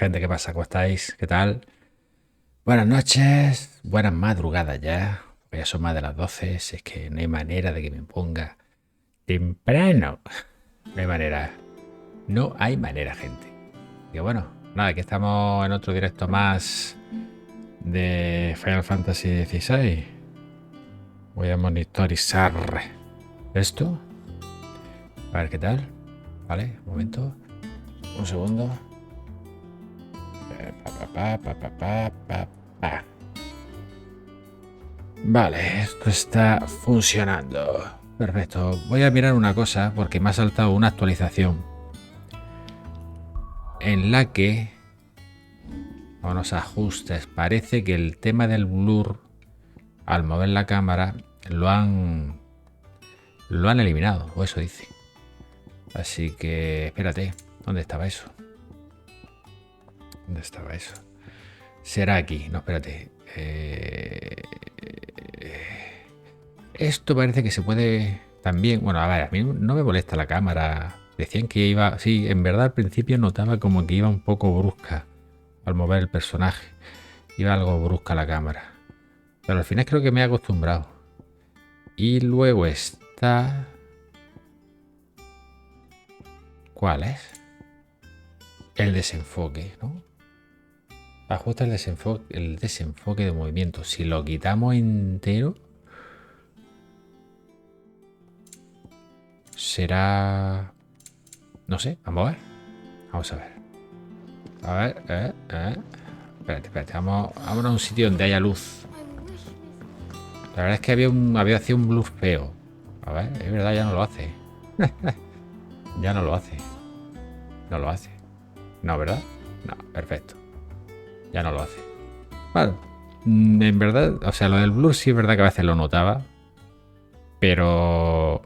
Gente, ¿qué pasa? ¿Cómo estáis? ¿Qué tal? Buenas noches, buenas madrugadas ya. Ya son más de las 12, si es que no hay manera de que me ponga temprano. No hay manera. No hay manera, gente. Y bueno, nada, que estamos en otro directo más de Final Fantasy XVI. Voy a monitorizar esto. A ver qué tal. Vale, un momento. Un segundo. Vale, esto está funcionando. Perfecto. Voy a mirar una cosa porque me ha saltado una actualización en la que, con los ajustes, parece que el tema del blur al mover la cámara lo han eliminado, o eso dice. Así que, espérate, ¿dónde estaba eso? ¿Dónde estaba eso? Será aquí, no, espérate. Esto parece que se puede también. Bueno, a ver, a mí no me molesta la cámara. Decían que iba. Sí, en verdad al principio notaba como que iba un poco brusca al mover el personaje. Iba algo brusca la cámara. Pero al final creo que me he acostumbrado. Y luego está. ¿Cuál es? El desenfoque, ¿no? Ajusta el desenfoque de movimiento. Si lo quitamos entero. Será. No sé, vamos a ver. Vamos a ver. A ver, Espérate. Vamos a un sitio donde haya luz. La verdad es que había hecho un blur feo. A ver, es verdad, ya no lo hace. Ya no lo hace. No lo hace. No, ¿verdad? No, perfecto. Ya no lo hace. Bueno, en verdad, o sea, lo del blur sí es verdad que a veces lo notaba. Pero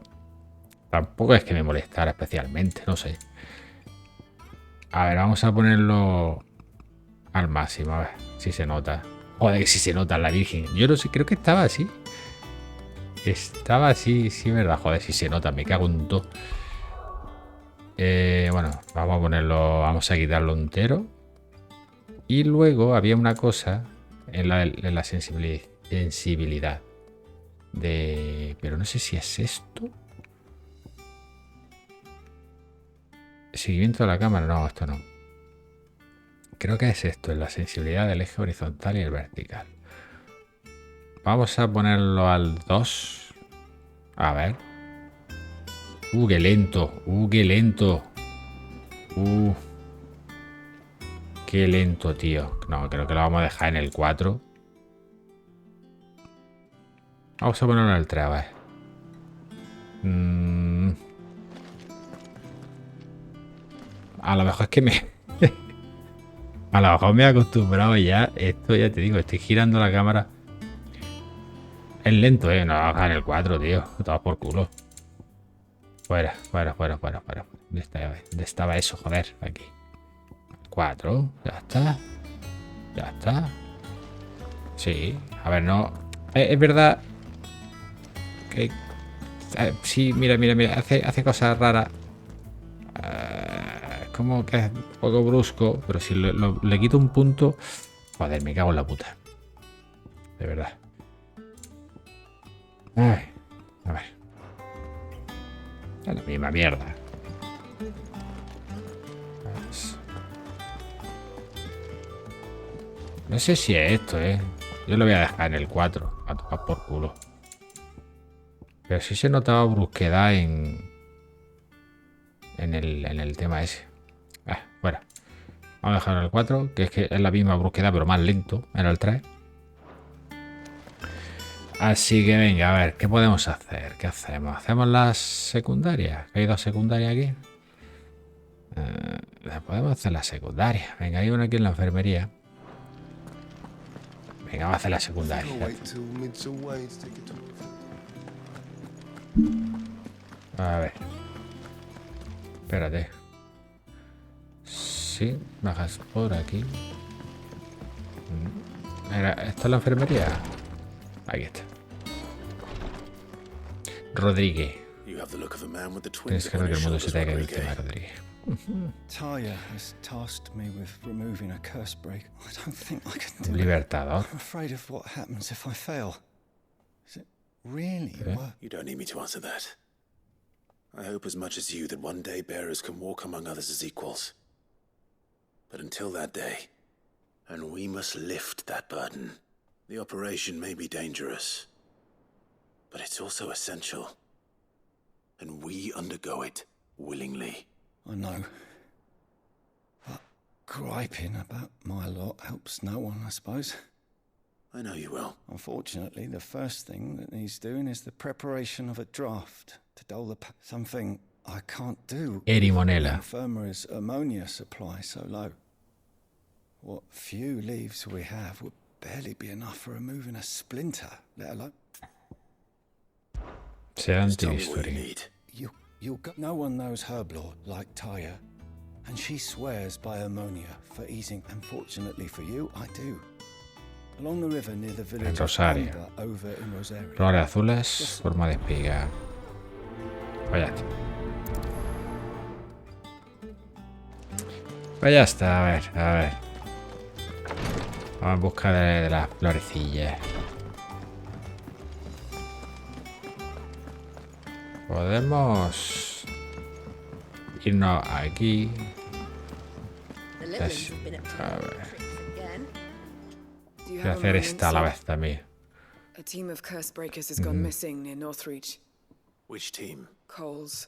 tampoco es que me molestara especialmente, no sé. A ver, vamos a ponerlo al máximo, a ver si se nota. Joder, si se nota la Virgen. Yo no sé, creo que estaba así. Estaba así, sí, verdad. Joder, si se nota, me cago en todo. Bueno, vamos a ponerlo, vamos a quitarlo entero. Y luego había una cosa en la sensibilidad de... Pero no sé si es esto. Seguimiento de la cámara, no, esto no. Creo que es esto, en la sensibilidad del eje horizontal y el vertical. Vamos a ponerlo al 2. A ver. Qué lento. Qué lento. Qué lento, tío. No, creo que lo vamos a dejar en el 4. Vamos a ponerlo en el 3, a ver. A lo mejor es que a lo mejor me he acostumbrado ya. Esto ya te digo, estoy girando la cámara. Es lento, no lo vamos a dejar en el 4, tío. Todo por culo. Fuera. ¿Dónde estaba eso? Joder, aquí. 4, ya está. Ya está. Sí, a ver, no. Es verdad que. Sí, mira. Hace cosas raras. Como que es un poco brusco, pero si le quito un punto. Joder, me cago en la puta. De verdad. Ay, a ver. Es la misma mierda. No sé si es esto, Yo lo voy a dejar en el 4. A tocar por culo. Pero sí se notaba brusquedad en el tema ese. Fuera. Vamos a dejar en el 4, que es la misma brusquedad, pero más lento en el 3. Así que venga, a ver, ¿qué podemos hacer? ¿Qué hacemos? ¿Hacemos las secundarias? ¿Hay dos secundarias aquí? Podemos hacer las secundarias. Venga, hay una aquí en la enfermería. Venga, vamos a hacer la secundaria. A ver. Espérate. Sí, bajas por aquí. ¿Esta es la enfermería? Aquí está. Rodríguez. Tienes que ver que el mundo se te ha caído el tema, Rodríguez. Taya has tasked me with removing a curse break. I don't think I can do it. Libertador. I'm afraid of what happens if I fail. Is it really worth? You don't need me to answer that. I hope as much as you that one day bearers can walk among others as equals. But until that day, and we must lift that burden, the operation may be dangerous, but it's also essential. And we undergo it willingly. I know. But griping about my lot helps no one, I suppose. I know you will. Unfortunately, the first thing that needs doing is the preparation of a draft to dole the something I can't do. Erimonela. The infirmary's ammonia supply so low. What few leaves we have would barely be enough for removing a splinter, let alone... Just tell me what you need. You'll go. No one knows Herblord like Taya, and she swears by ammonia for easing. Unfortunately for you, I do. Along the river near the village En Rosario. of Amber, over in Rosario. Flores azules, forma de espiga. Pues ya está. Pues ya está, a ver. Vamos en busca de las florecillas. Podemos irnos aquí. A ver. Voy a hacer esta a la vez también. A team of curse breakers has gone missing near Northreach. Which team? Coles.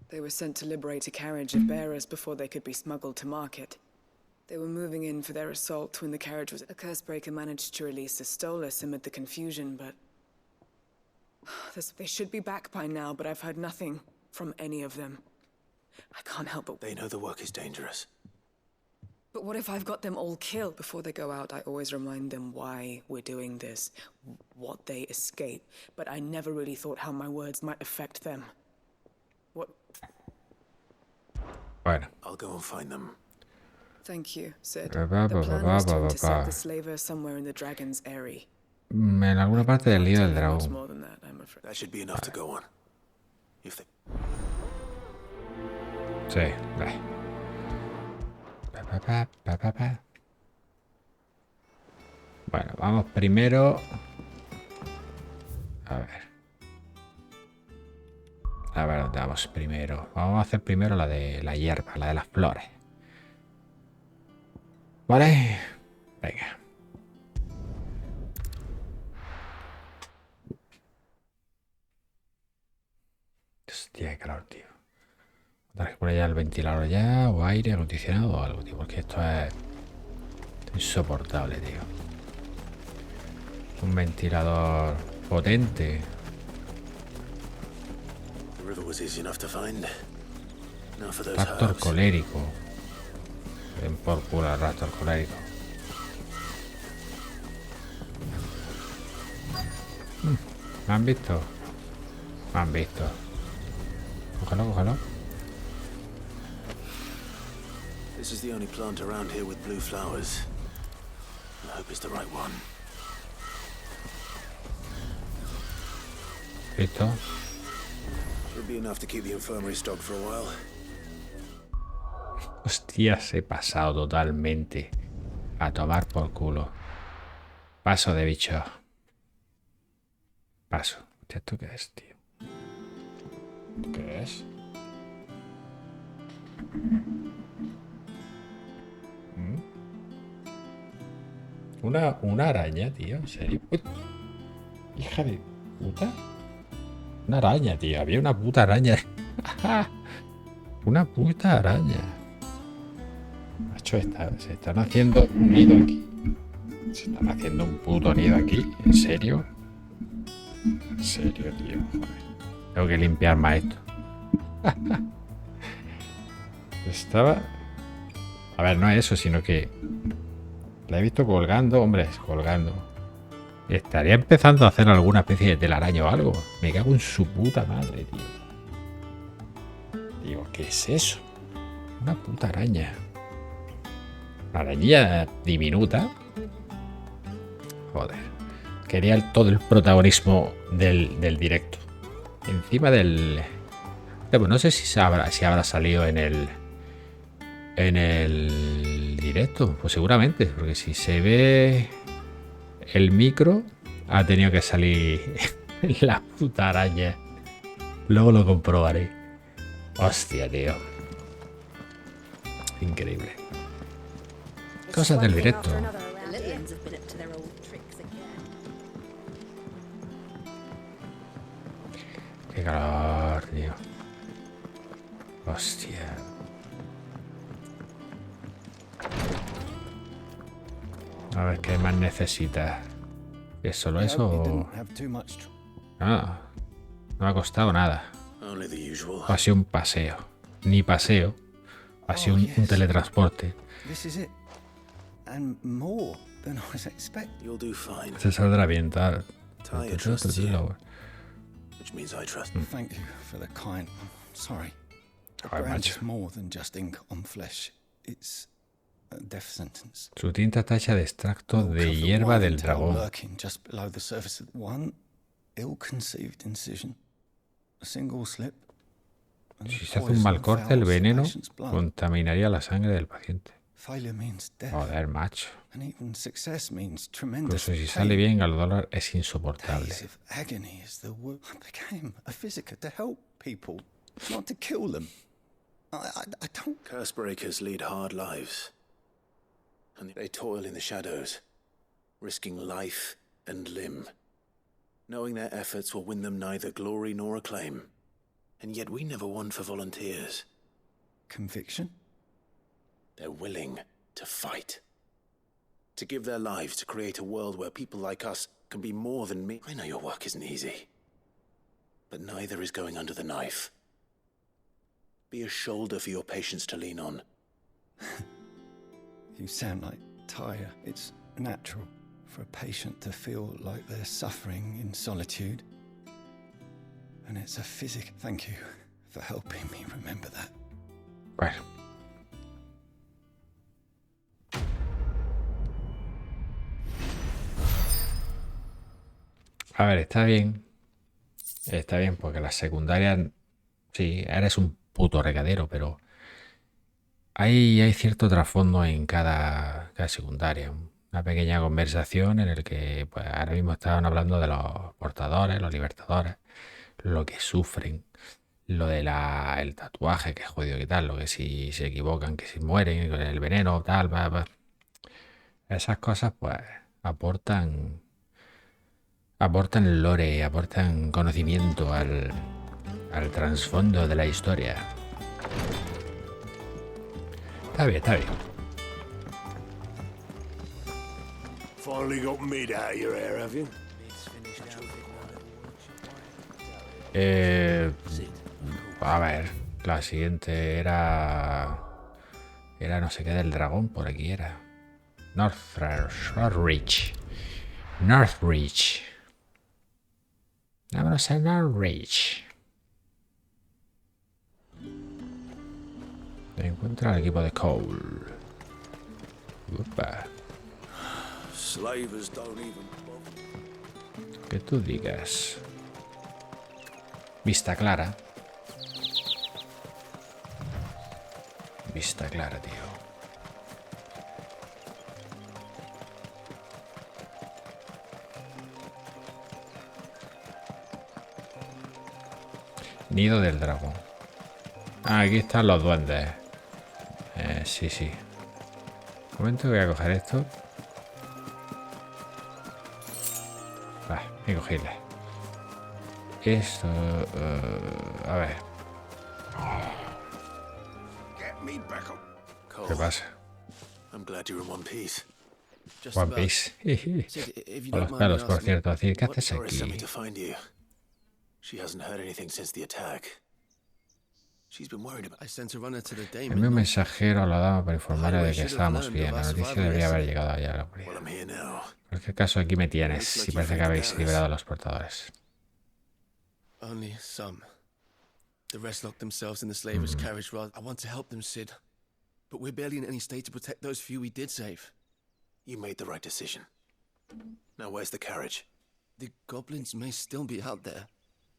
They were sent to liberate a carriage of bearers before they could be smuggled to market. They were moving in for their assault when the carriage was... A curse breaker managed to release a Stolas amid the confusion, but... They should be back by now, but I've heard nothing from any of them. I can't help but... They know the work is dangerous. But what if I've got them all killed? Before they go out, I always remind them why we're doing this, what they escape. But I never really thought how my words might affect them. What? Bueno. I'll go and find them. Thank you, Sid. The plan was to intercept the slaver somewhere in the dragon's eyrie. En alguna parte del lío del dragón. More than that, I'm afraid. That should be enough to go on. If they... Sí, vale. Bueno, vamos primero. A ver dónde vamos primero. Vamos a hacer primero la de la hierba, la de las flores. Vale. Venga. Hostia, qué calor, tío. Tendré que poner ya el ventilador ya, o aire acondicionado o algo, tío, porque esto es insoportable, tío. Un ventilador potente. Raptor colérico. Ven por culo al raptor colérico. ¿Me han visto? Me han visto. Cógelo. This is the only plant around here with blue flowers. I hope it's the right one. Listo. Should be enough to keep the infirmary stocked for a while. Hostias, he pasado totalmente. A tomar por culo. Paso de bicho. Paso. Hostia, ¿esto qué es, tío? ¿Qué es? Una araña, tío, en serio. Uy, hija de puta. Una araña, tío. Había una puta araña. Una puta araña. Macho, se están haciendo un nido aquí. Se están haciendo un puto nido aquí. ¿En serio? En serio, tío. Joder. Tengo que limpiar más esto. Estaba... A ver, no es eso, sino que... La he visto colgando, hombre, colgando. Estaría empezando a hacer alguna especie de telaraña o algo. Me cago en su puta madre, tío. Digo, ¿qué es eso? Una puta araña. Una arañilla diminuta. Joder. Quería todo el protagonismo del directo. Encima del... Pues no sé si habrá salido en el En el directo, pues seguramente, porque si se ve el micro, ha tenido que salir la puta araña. Luego lo comprobaré. Hostia, tío. Increíble. Cosas del directo. Qué calor, tío. Hostia. A ver, ¿qué más necesitas? ¿Es solo I eso hope you o...? didn't have too much Nada. No me ha costado nada. Only the usual. Ha sido un paseo. Ni paseo. Ha sido un teletransporte. This is it. And more than I was expecting. You'll do fine. Se saldrá bien, tal. Tyre trusts you, which means I trust. Thank you for the kind. I'm sorry. The Joder, brand macho. is more than just ink on flesh. It's a death sentence. Su tinta está hecha de extracto Milk de of the hierba wild del tail dragón. lurking just below the surface of one ill-conceived incision. A single slip. and Si the se hace un mal poison corte, el fouls the veneno patient's blood. contaminaría la sangre del paciente. Failure means death. Joder, macho. And even success means tremendous Incluso si sale pain. bien, el dolor es insoportable. Days of agony as the work. I became a physicker to help people, not to kill them. I don't. Curse breakers lead hard lives, and they toil in the shadows, risking life and limb, knowing their efforts will win them neither glory nor acclaim. And yet we never won for volunteers. Conviction? They're willing to fight, to give their lives to create a world where people like us can be more than me. I know your work isn't easy, but neither is going under the knife. Be a shoulder for your patients to lean on. You sound like Tyre. It's natural for a patient to feel like they're suffering in solitude. And it's a physic. Thank you for helping me remember that. Bueno. A ver, está bien. Está bien porque las secundarias... Sí, eres un puto regadero, pero... Hay cierto trasfondo en cada secundaria. Una pequeña conversación en el que pues, ahora mismo estaban hablando de los portadores, los libertadores, lo que sufren, lo de el tatuaje, que es jodido y tal, lo que si se equivocan, que si mueren, con el veneno, tal, Esas cosas pues aportan lore, aportan conocimiento al trasfondo de la historia. Está bien, está bien. Finally got mid out of your hair, have you? A ver, la siguiente era no sé qué del dragón, por aquí era. Northridge. Vámonos a Northridge. Encuentra al equipo de Cole. Upa. Slavers don't even Que tú digas. Vista clara. Vista clara, tío. Nido del dragón. Ah, aquí están los duendes. Sí, sí. Un momento que voy a coger esto. Va, voy a cogerle. Esto... a ver. get me back up. Cole, ¿Qué pasa? I'm glad you're in one piece. Just One about. Piece. Sid, if you Con don't los mind me pelos, por asking, cierto. Decir, ¿qué what- haces Doris sent me aquí? to find you. She hasn't heard anything since the attack. She's been worried about... I sent a runner to the Envié Damon. un no? mensajero a la dama para informarle de que should have estábamos learned bien. of La our noticia survival debería haber yesterday. llegado allá a la comunidad. Well, I'm here now. En cualquier caso, aquí me tienes. Y parece que habéis liberado a los portadores. Only some. The rest locked themselves in the slavers' carriage. Rather, I want to help them, Sid, but we're barely in any state to protect those few we did save. You made the right decision. Now where's the carriage? The goblins may still be out there.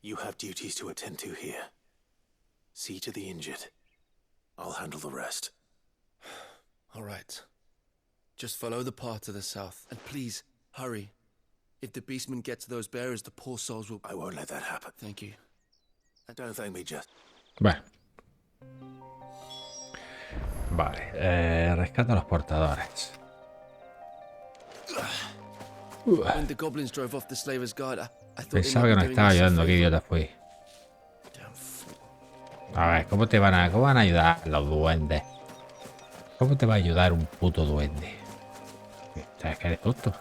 You have duties to attend to here. See to the injured. I'll handle the rest. All right. Just follow the path to the south. And please, hurry. If the beastmen get to those bearers, the poor souls will... I won't let that happen. Thank you. Don't thank me, just... Bueno. Vale. Rescata a los portadores. When the goblins drove off the slavers' guard, I thought Pensaba que nos estaba ayudando. Qué idiota fui. A ver, ¿cómo van a ayudar los duendes? ¿Cómo te va a ayudar un puto duende? ¿Sabes que eres tonto?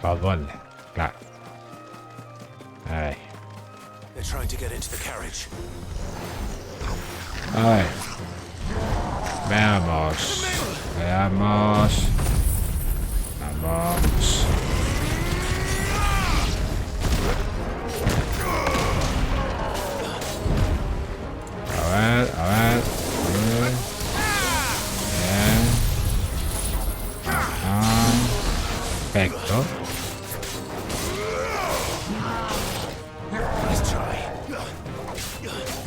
Los duendes, claro. A ver. They're trying to get into the carriage. A ver. Veamos. Veamos. Vamos. A ver. Bien. Ajá. Perfecto.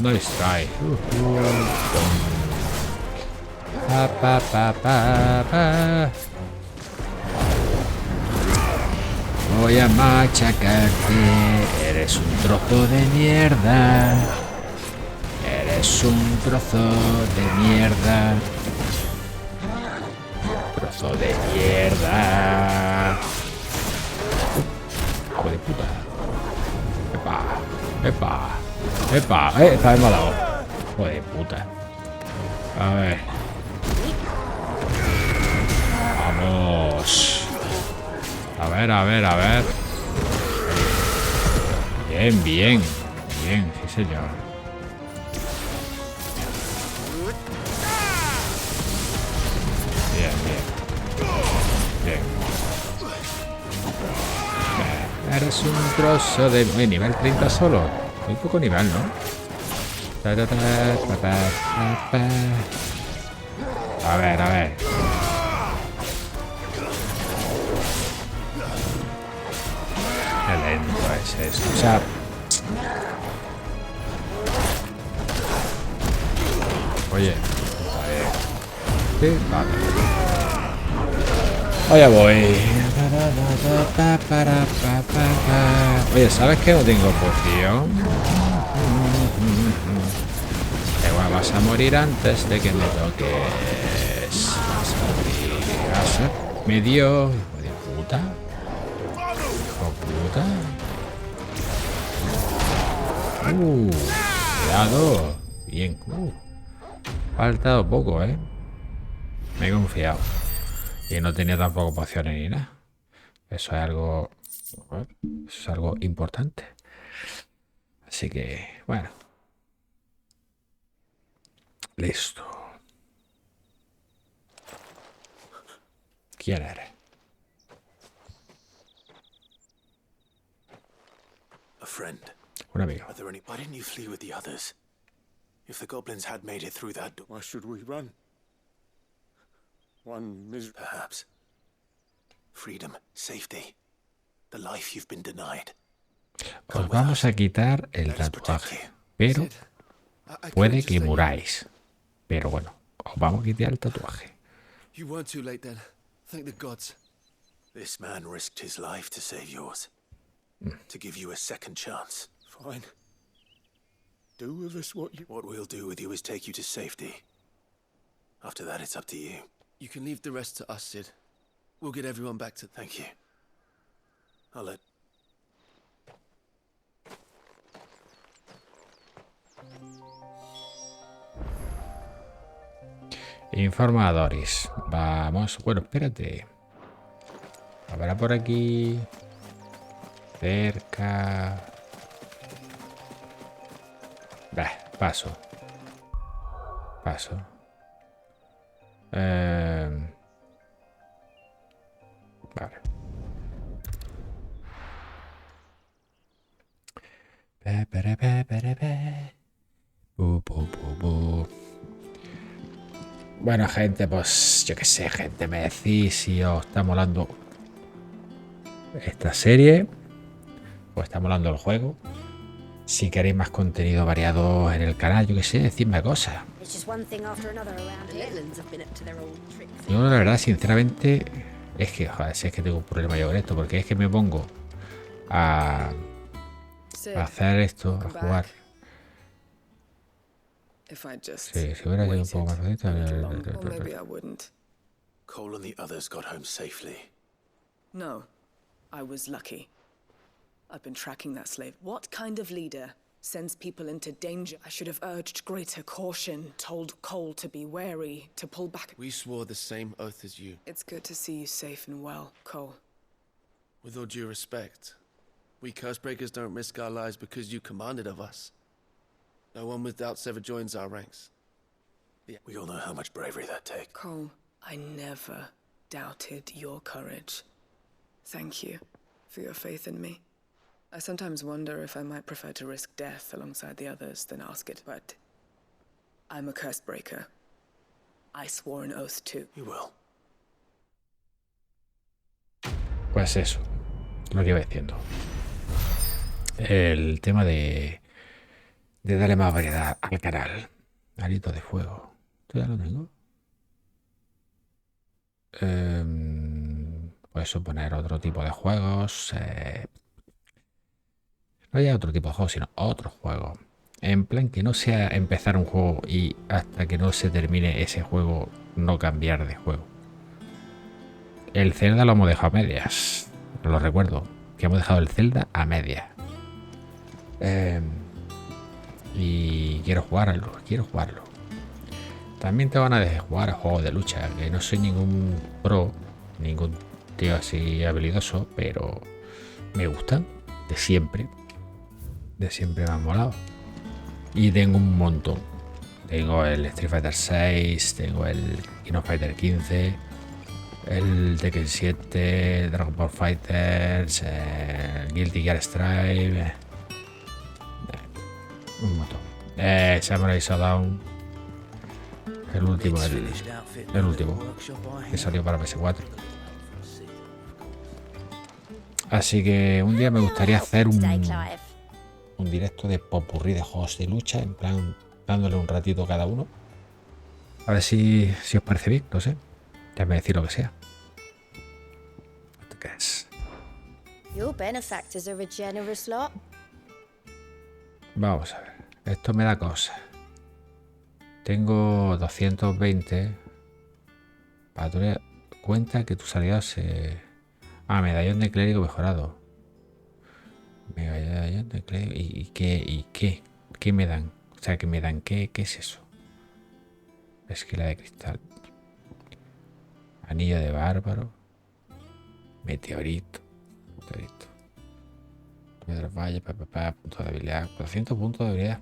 No distrae. Voy a machacarte. Eres un trozo de mierda. Eres un trozo de mierda. Trozo de mierda. Hijo de puta. Epa. Esta vez me ha dado. Joder, puta. A ver. Vamos. A ver. Bien, sí señor. Bien. Eres un trozo de... nivel 30 solo. Muy poco nivel, ¿no? A ver. Qué lento es eso. O sea... Oye. Sí, vale. Allá voy. Oye, ¿sabes que no tengo poción? Igual vas a morir antes de que me toques. Vas a morir. Me dio... Hijo de puta. Cuidado. Bien. Faltado poco, ¿eh? Me he confiado. Y no tenía tampoco pociones ni nada. Eso es algo importante. Así que, bueno. Listo. ¿Quién eres? A friend. Un amigo. Are there any... Why didn't you flee with the others? If the goblins had made it through that door... Why should we run? One miserable... Perhaps. Freedom, safety, the life you've been denied. Os vamos a quitar el tatuaje, pero puede que muráis. Pero bueno, os vamos a quitar el tatuaje. You weren't too late then. Thank the gods. This man risked his life to save yours. To give you a second chance. Fine. Do with us what you... What we'll do with you is take you to safety. After that, it's up to you. You can leave the rest to us, Sid. We'll get everyone back to... Thank you. I'll let... Informa a Doris. Vamos. Bueno, espérate. Habrá por aquí. Cerca. Paso. Vale. Bueno, gente, pues yo qué sé, gente, me decís si os está molando esta serie o está molando el juego. Si queréis más contenido variado en el canal, yo que sé, decidme cosas. Yo la verdad, sinceramente, es que, joder, si es que tengo un problema yo con esto, porque es que me pongo a hacer esto, a jugar. Sí, si hubiera sido un poco más fácil. Cole and the others got home safely. No, I was lucky. I've been tracking that slave. What kind of leader sends people into danger? I should have urged greater caution, told Cole to be wary, to pull back. We swore the same oath as you. It's good to see you safe and well, Cole. With all due respect, we Cursebreakers don't risk our lives because you commanded of us. No one with doubts ever joins our ranks. We all know how much bravery that takes. Cole, I never doubted your courage. Thank you for your faith in me. I sometimes wonder if I might prefer to risk death alongside the others than ask it, but I'm a Cursebreaker. I swore an oath too. You will. Pues eso, lo que iba diciendo. El tema de darle más variedad al canal. Alito de fuego. ¿Esto ya lo tengo? Puedes suponer otro tipo de juegos. No ya otro tipo de juegos, sino otro juego. En plan que no sea empezar un juego y hasta que no se termine ese juego no cambiar de juego. El Zelda lo hemos dejado a medias. Lo recuerdo. Que hemos dejado el Zelda a medias. Y quiero jugarlo. También tengo ganas de jugar a juegos de lucha. Que no soy ningún pro. Ningún tío así habilidoso. Pero me gustan. De siempre. Me han molado. Y tengo un montón. Tengo el Street Fighter 6. Tengo el King of Fighter 15. El Tekken 7. Dragon Ball Fighters. Guilty Gear Strive. Un montón. Samurai Shodown. El último que salió para PS4. Así que un día me gustaría hacer un directo de popurrí de juegos de lucha, en plan dándole un ratito a cada uno. A ver si os parece bien, no sé. Ya me decís lo que sea. ¿Qué es? Your benefactors are a generous lot. Vamos a ver. Esto me da cosa. Tengo 220. Para cuenta que tu salida se... medallón de clérigo mejorado. Medallón de clérigo. ¿Y qué? ¿Qué me dan? O sea, ¿qué me dan? ¿Qué es eso? Esquila de cristal. Anillo de bárbaro. Meteorito. Piedra valle, punto de habilidad. 400 puntos de habilidad.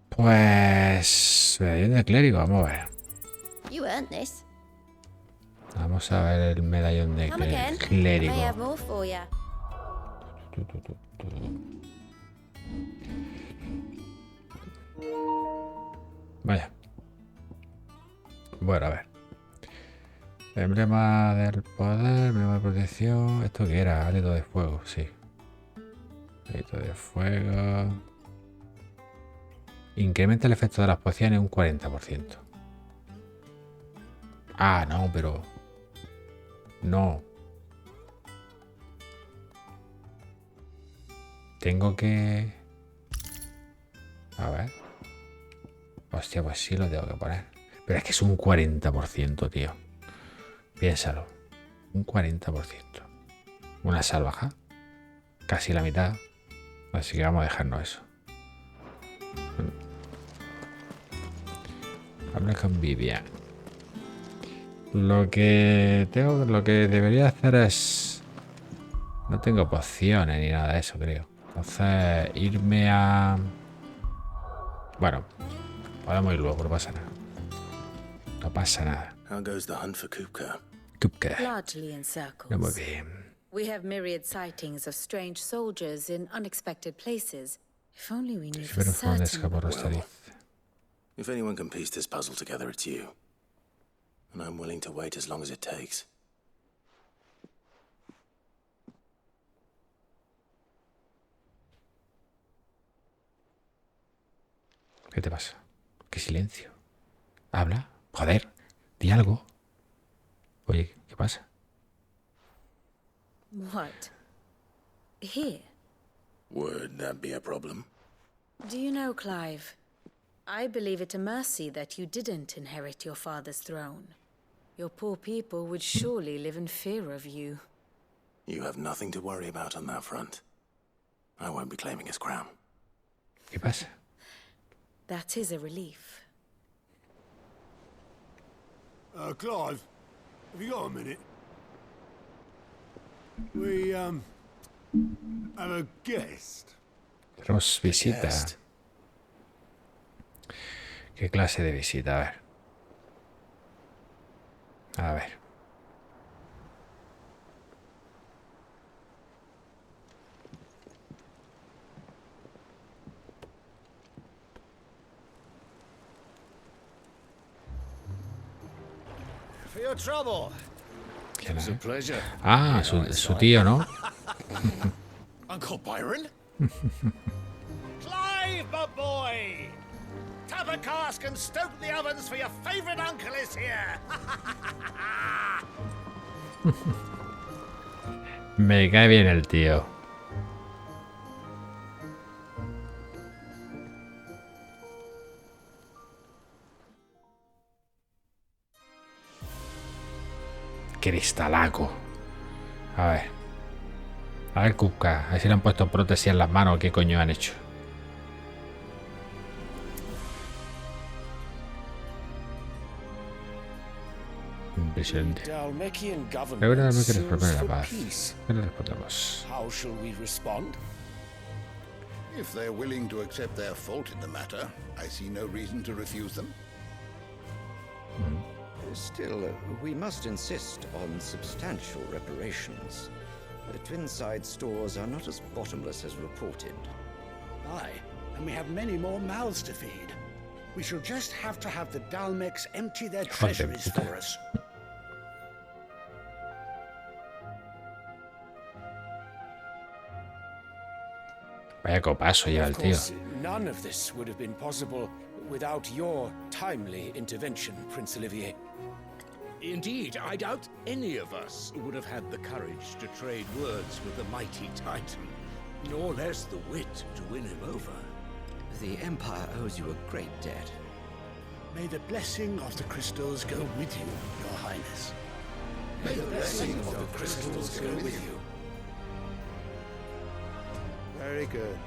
Pues... medallón de clérigo, vamos a ver. You earned this. Vamos a ver el medallón de Come again. I clérigo. may have more for you. Vaya. Bueno, a ver. Emblema del poder, emblema de protección. ¿Esto qué era? Hálito de fuego, sí. Hálito de fuego. Incrementa el efecto de las pociones un 40%. Ah, no, pero... No. Tengo que... A ver. Hostia, pues sí lo tengo que poner. Pero es que es un 40%, tío. Piénsalo. Un 40%. Una salvaja. Casi la mitad. Así que vamos a dejarnos eso. Habla con Vivian. Lo que debería hacer es... No tengo pociones ni nada de eso, creo. Entonces, irme a... Bueno, podemos ir luego, no pasa nada. No pasa nada. How goes the hunt for Kupka? Kupka. Largely in circles. No, muy bien. We have myriad sightings of strange soldiers in unexpected places. If only we knew Si for fuera por donde certain. escapó Rostariz. If anyone can piece this puzzle together, it's you. And I'm willing to wait as long as it takes. ¿Qué te pasa? ¿Qué silencio? Habla. Joder. Di algo. Oye, ¿qué pasa? What? Here? Would that be a problem? Do you know, Clive? I believe it a mercy that you didn't inherit your father's throne. Your poor people would surely live in fear of you. You have nothing to worry about on that front. I won't be claiming his crown. ¿Qué pasa? That is a relief. Clive, have you got a minute? We, have a guest. Tenemos visita. Guest? ¿Qué clase de visita? A ver. A ver. For your trouble. ¿Quién es? It's a pleasure. Ah, su tío, ¿no? Uncle Byron? Clive, my boy! Tap a cask and stoke the ovens for your favourite uncle is here! Me cae bien el tío. Cristalaco. A ver. A ver, Kupka. A ver si le han puesto prótesis en las manos. ¿Qué coño han hecho? Impresionante. Dalmekian Recuerda government que les sues propone la for paz. peace. ¿Qué le respondemos? How shall we respond? If they're willing to accept their fault in the matter, I see no reason to refuse them. Still, we must insist on substantial reparations. The Twinside stores are not as bottomless as reported. Aye, and we have many more mouths to feed. We shall just have to have the Dalmex empty their treasuries for us. Vaya copazo lleva el Of tío. course, none of this would have been possible without your timely intervention, Prince Olivier. Indeed, I doubt any of us would have had the courage to trade words with the mighty Titan, nor less the wit to win him over. The Empire owes you a great debt. May the blessing of the crystals go with you, Your Highness. May the blessing of the crystals go with you. Very good.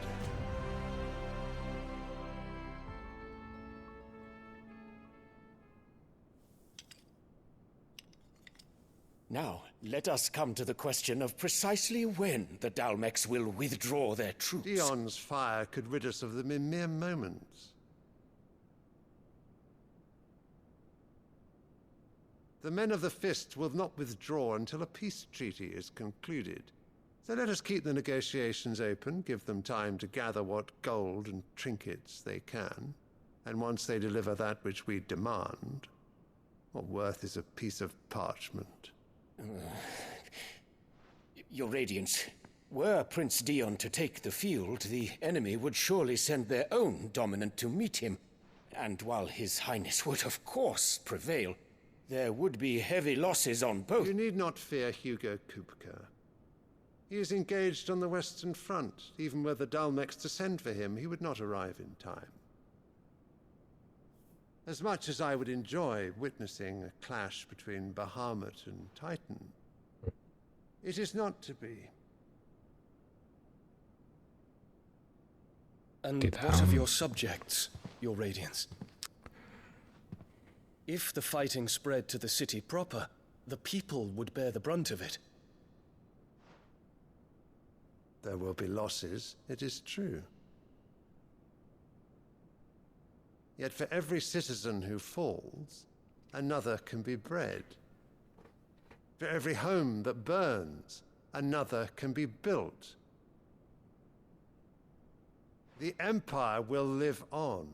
Now, let us come to the question of precisely when the Dalmex will withdraw their troops. Dion's fire could rid us of them in mere moments. The men of the Fist will not withdraw until a peace treaty is concluded. So let us keep the negotiations open, give them time to gather what gold and trinkets they can, and once they deliver that which we demand, what worth is a piece of parchment? Your Radiance, were Prince Dion to take the field, the enemy would surely send their own dominant to meet him. And while His Highness would of course prevail, there would be heavy losses on both. You need not fear Hugo Kupka. He is engaged on the Western Front. Even were the Dalmex to send for him, he would not arrive in time. As much as I would enjoy witnessing a clash between Bahamut and Titan, it is not to be. And what of your subjects, Your Radiance? If the fighting spread to the city proper, the people would bear the brunt of it. There will be losses, it is true. Yet for every citizen who falls, another can be bred. For every home that burns, another can be built. The Empire will live on.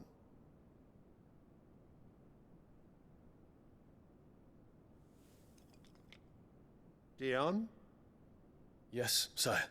Dion? Yes, sire.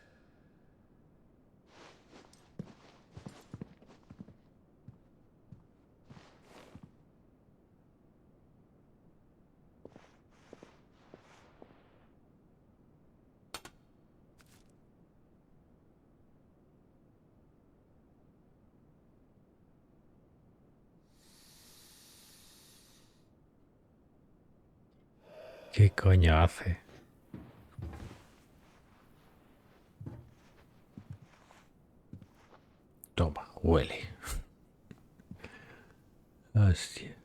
¿Qué coño hace? Toma, huele. Hostia.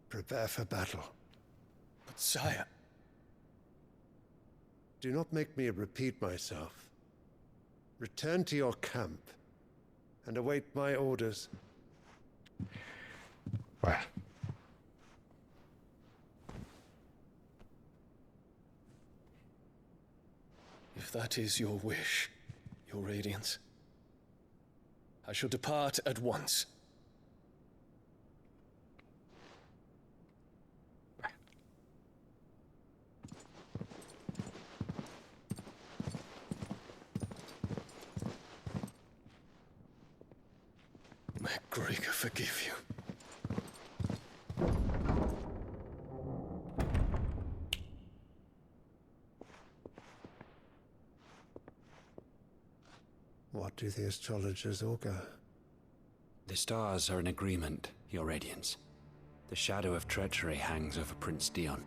Prepare for battle. But sire... Do not make me repeat myself. Return to your camp and await my orders. Bueno. If that is your wish, your radiance, I shall depart at once. May Gregor forgive you. What do the astrologers augur? The stars are in agreement, Your Radiance. The shadow of treachery hangs over Prince Dion.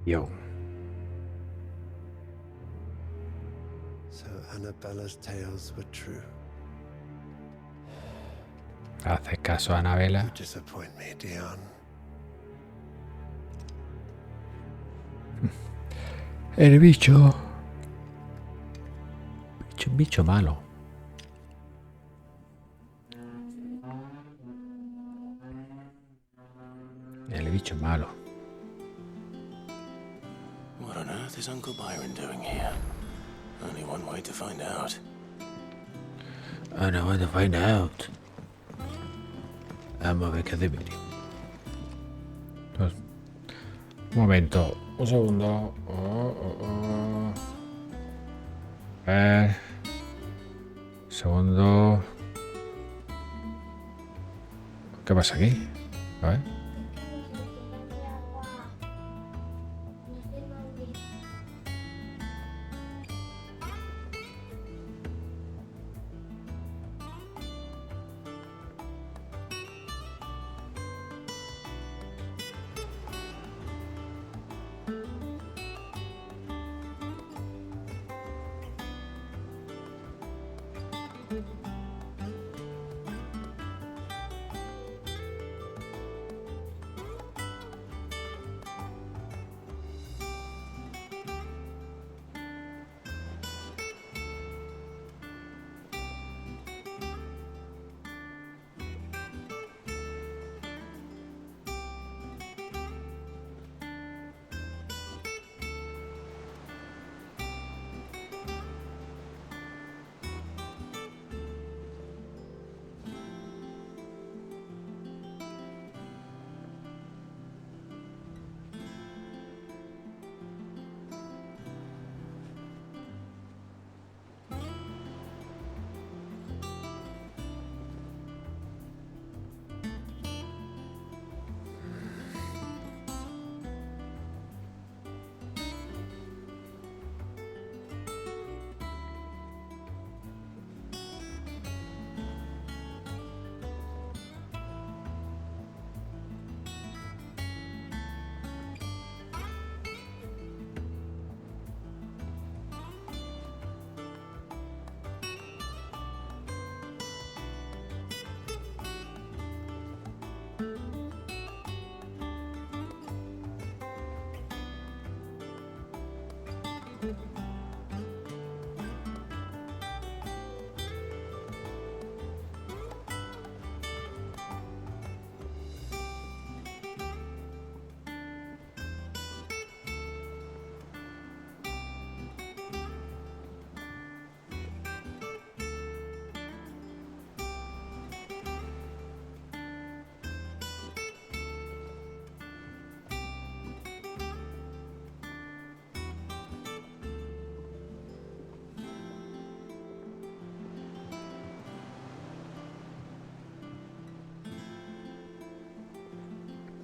Yo. So Annabella's tales were true. Hace caso a Annabella. You disappoint me, Dion. El bicho. Bicho malo. El bicho malo. What on earth is Uncle Byron doing here? Only one way to find out. I know how to find out. Vamos a ver qué hace Miri. Un momento. Un segundo. A ver. Segundo. ¿Qué pasa aquí? A ver.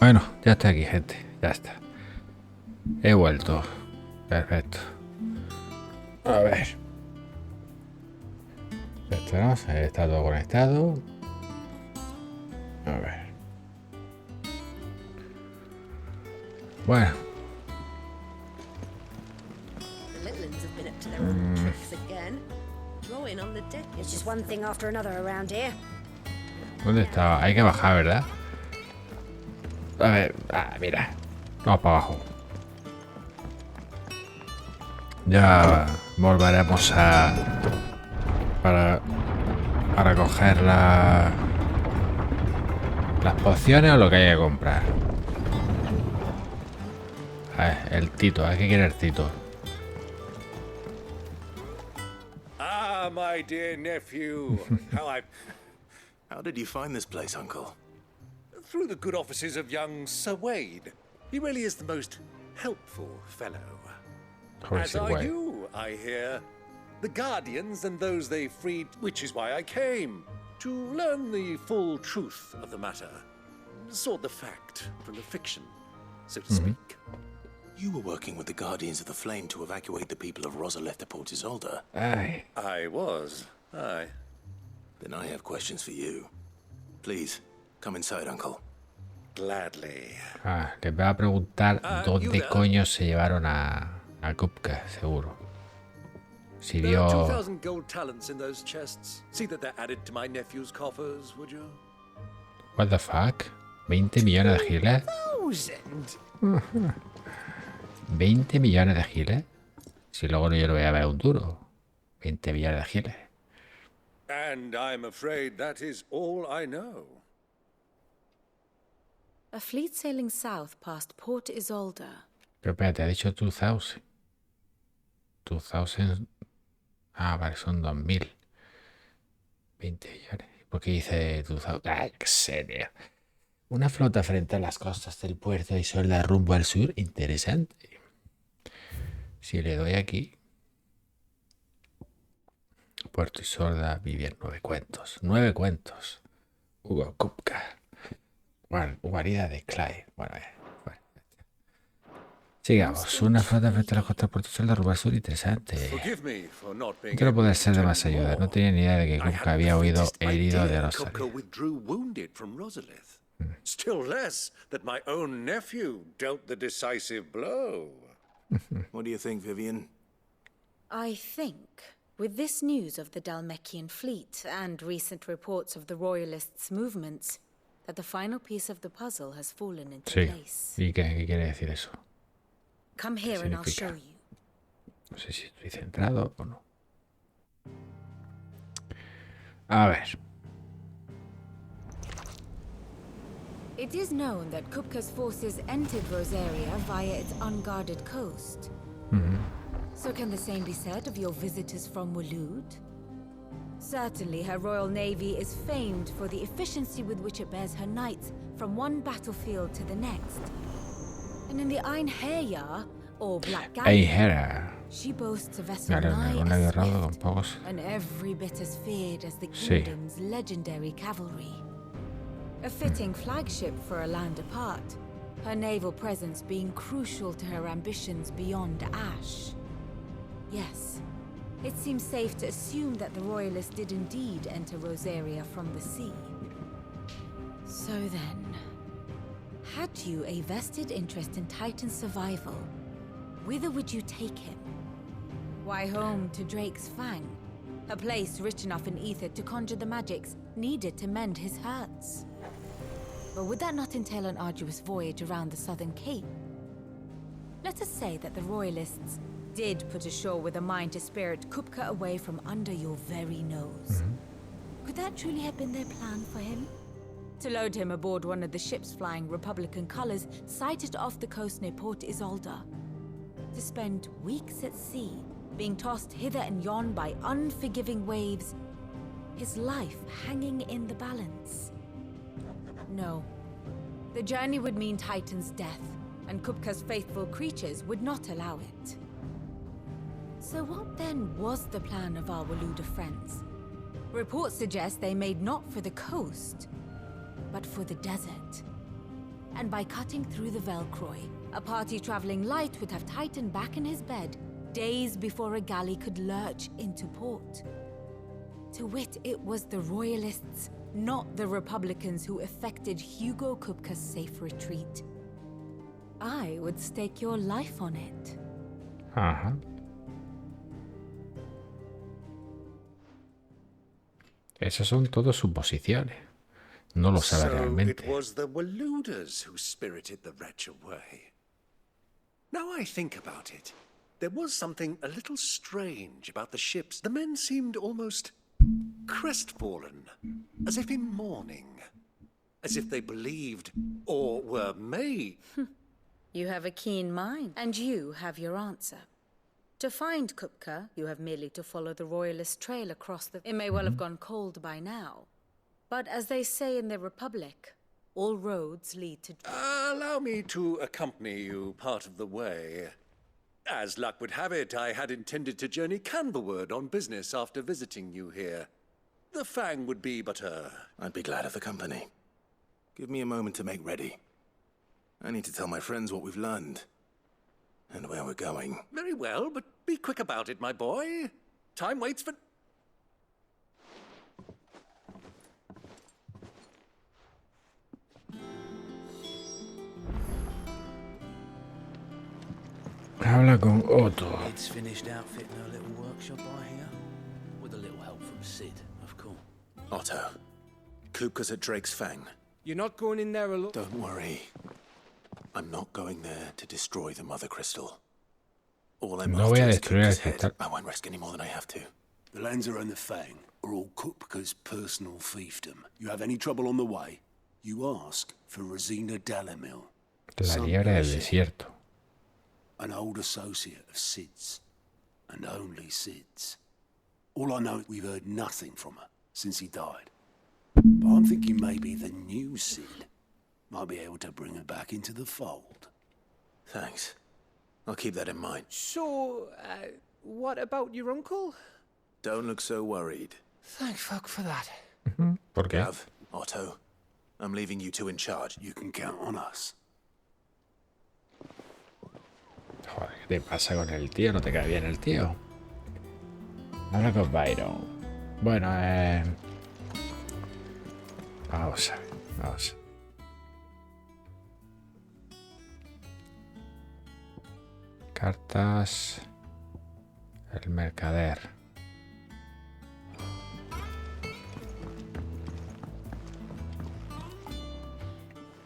Bueno, ya está aquí, gente. Ya está. He vuelto. Perfecto. A ver. Esto no, está todo conectado. A ver. Bueno. It's just one thing after another around here. ¿Dónde estaba? Hay que bajar, ¿verdad? A ver, mira. Vamos para abajo. Ya volveremos para coger las pociones o lo que haya que comprar. A ver, el Tito, hay que querer Tito. Ah, my dear nephew. How did you find this place, Uncle? Through the good offices of young Sir Wade. He really is the most helpful fellow. As are you, I hear. The Guardians and those they freed, which is why I came. To learn the full truth of the matter. Sort the fact from the fiction, so to speak. You were working with the Guardians of the Flame to evacuate the people of Rosalith to Port Isolde. Aye. I was. Aye. Then I have questions for you. Please, come inside, Uncle. Gladly. Les voy a preguntar dónde coño se llevaron a Kupka, seguro. Si There are vio... 2,000 gold talents in those chests. See that they're added to my nephew's coffers, would you? What the fuck? 20 millones de giles. 20 millones de giles. Si luego yo lo voy a ver un duro. 20 millones de giles. And I'm afraid that is all I know. A fleet sailing south past Port Isolde. Pero espérate, ha dicho 2000. 2000. Ah, vale, son 2000. 20 millones. ¿Por qué dice 2000? Ah, qué sé, tío. Una flota frente a las costas del puerto de Isolde rumbo al sur. Interesante. Si le doy aquí. Puerto Isolde, vivir 9 cuentos. 9 cuentos. Hugo Kupka. Guarida de Clive. Bueno, sigamos. Una flota frente a la costa del puerto Isolde rumbo al sur. Interesante. No quiero poder ser de más ayuda. No tenía ni idea de que Kupka había huido herido de Rosalith. Still less that my own nephew dealt the decisive blow. What do you think, Vivian? I think, with this news of the Dalmekian fleet and recent reports of the Royalists' movements, that the final piece of the puzzle has fallen into place. ¿Y qué quiere decir eso? Come here and I'll show you. No sé si estoy centrado o no. A ver. It is known that Kupka's forces entered Rosaria via its unguarded coast. So can the same be said of your visitors from Waloed? Certainly her royal navy is famed for the efficiency with which it bears her knights from one battlefield to the next. And in the Einherjar, or Black Galleon, she boasts a vessel nigh as swift and every bit as feared as the kingdom's legendary cavalry. A fitting flagship for a land apart, her naval presence being crucial to her ambitions beyond Ash. Yes, it seems safe to assume that the Royalists did indeed enter Rosaria from the sea. So then, had you a vested interest in Titan's survival, whither would you take him? Why, home to Drake's Fang, a place rich enough in ether to conjure the magics needed to mend his hurts. But would that not entail an arduous voyage around the southern cape? Let us say that the Royalists did put ashore with a mind to spirit Kupka away from under your very nose. Could that truly have been their plan for him? To load him aboard one of the ships flying Republican colors sighted off the coast near Port Isolde. To spend weeks at sea, being tossed hither and yon by unforgiving waves, his life hanging in the balance. No. The journey would mean Titan's death, and Kupka's faithful creatures would not allow it. So what then was the plan of our Waloed friends? Reports suggest they made not for the coast, but for the desert. and by cutting through the ELRulK.O, a party traveling light would have Titan back in his bed days before a galley could lurch into port. To wit, it was the Royalists, not the Republicans, who effected Hugo Kupka's safe retreat. I would stake your life on it. Ajá. Esas son todas suposiciones. No lo sabe realmente. It was the Waluders who spirited the wretch away. Now I think about it, there was something a little strange about the ships. The men seemed almost crestfallen, as if in mourning, as if they believed or were made. You have a keen mind, and you have your answer. To find Kupka, you have merely to follow the Royalist trail across the... It may well have gone cold by now. But as they say in the Republic, all roads lead to... Allow me to accompany you part of the way. As luck would have it, I had intended to journey Canberward on business after visiting you here. The Fang would be but a... I'd be glad of the company. Give me a moment to make ready. I need to tell my friends what we've learned. And where we're going. Very well, but be quick about it, my boy. Time waits for... Habla con Otto. It's finished outfitting her little workshop, I hear. With a little help from Sid, of course. Otto. Kupka's at Drake's Fang. You're not going in there alone? Don't worry. I'm not going there to destroy the Mother Crystal. All I'm No voy a after is destruir el Kupka's head. cristal. I won't risk any more than I have to. The lands around the Fang are all Kupka's personal fiefdom. You have any trouble on the way, you ask for Rosina Dalamil. La liebre del desierto. An old associate of Sid's. And only Sid's. All I know is we've heard nothing from her since he died. But I'm thinking maybe the new Sid might be able to bring her back into the fold. Thanks. I'll keep that in mind. So, what about your uncle? Don't look so worried. Thank fuck for that. ¿Por qué? Gav, Otto, I'm leaving you two in charge. You can count on us. Joder, ¿qué te pasa con el tío? ¿No te cae bien el tío? Habla con Byron. Bueno, vamos a ver, vamos. Cartas. El mercader.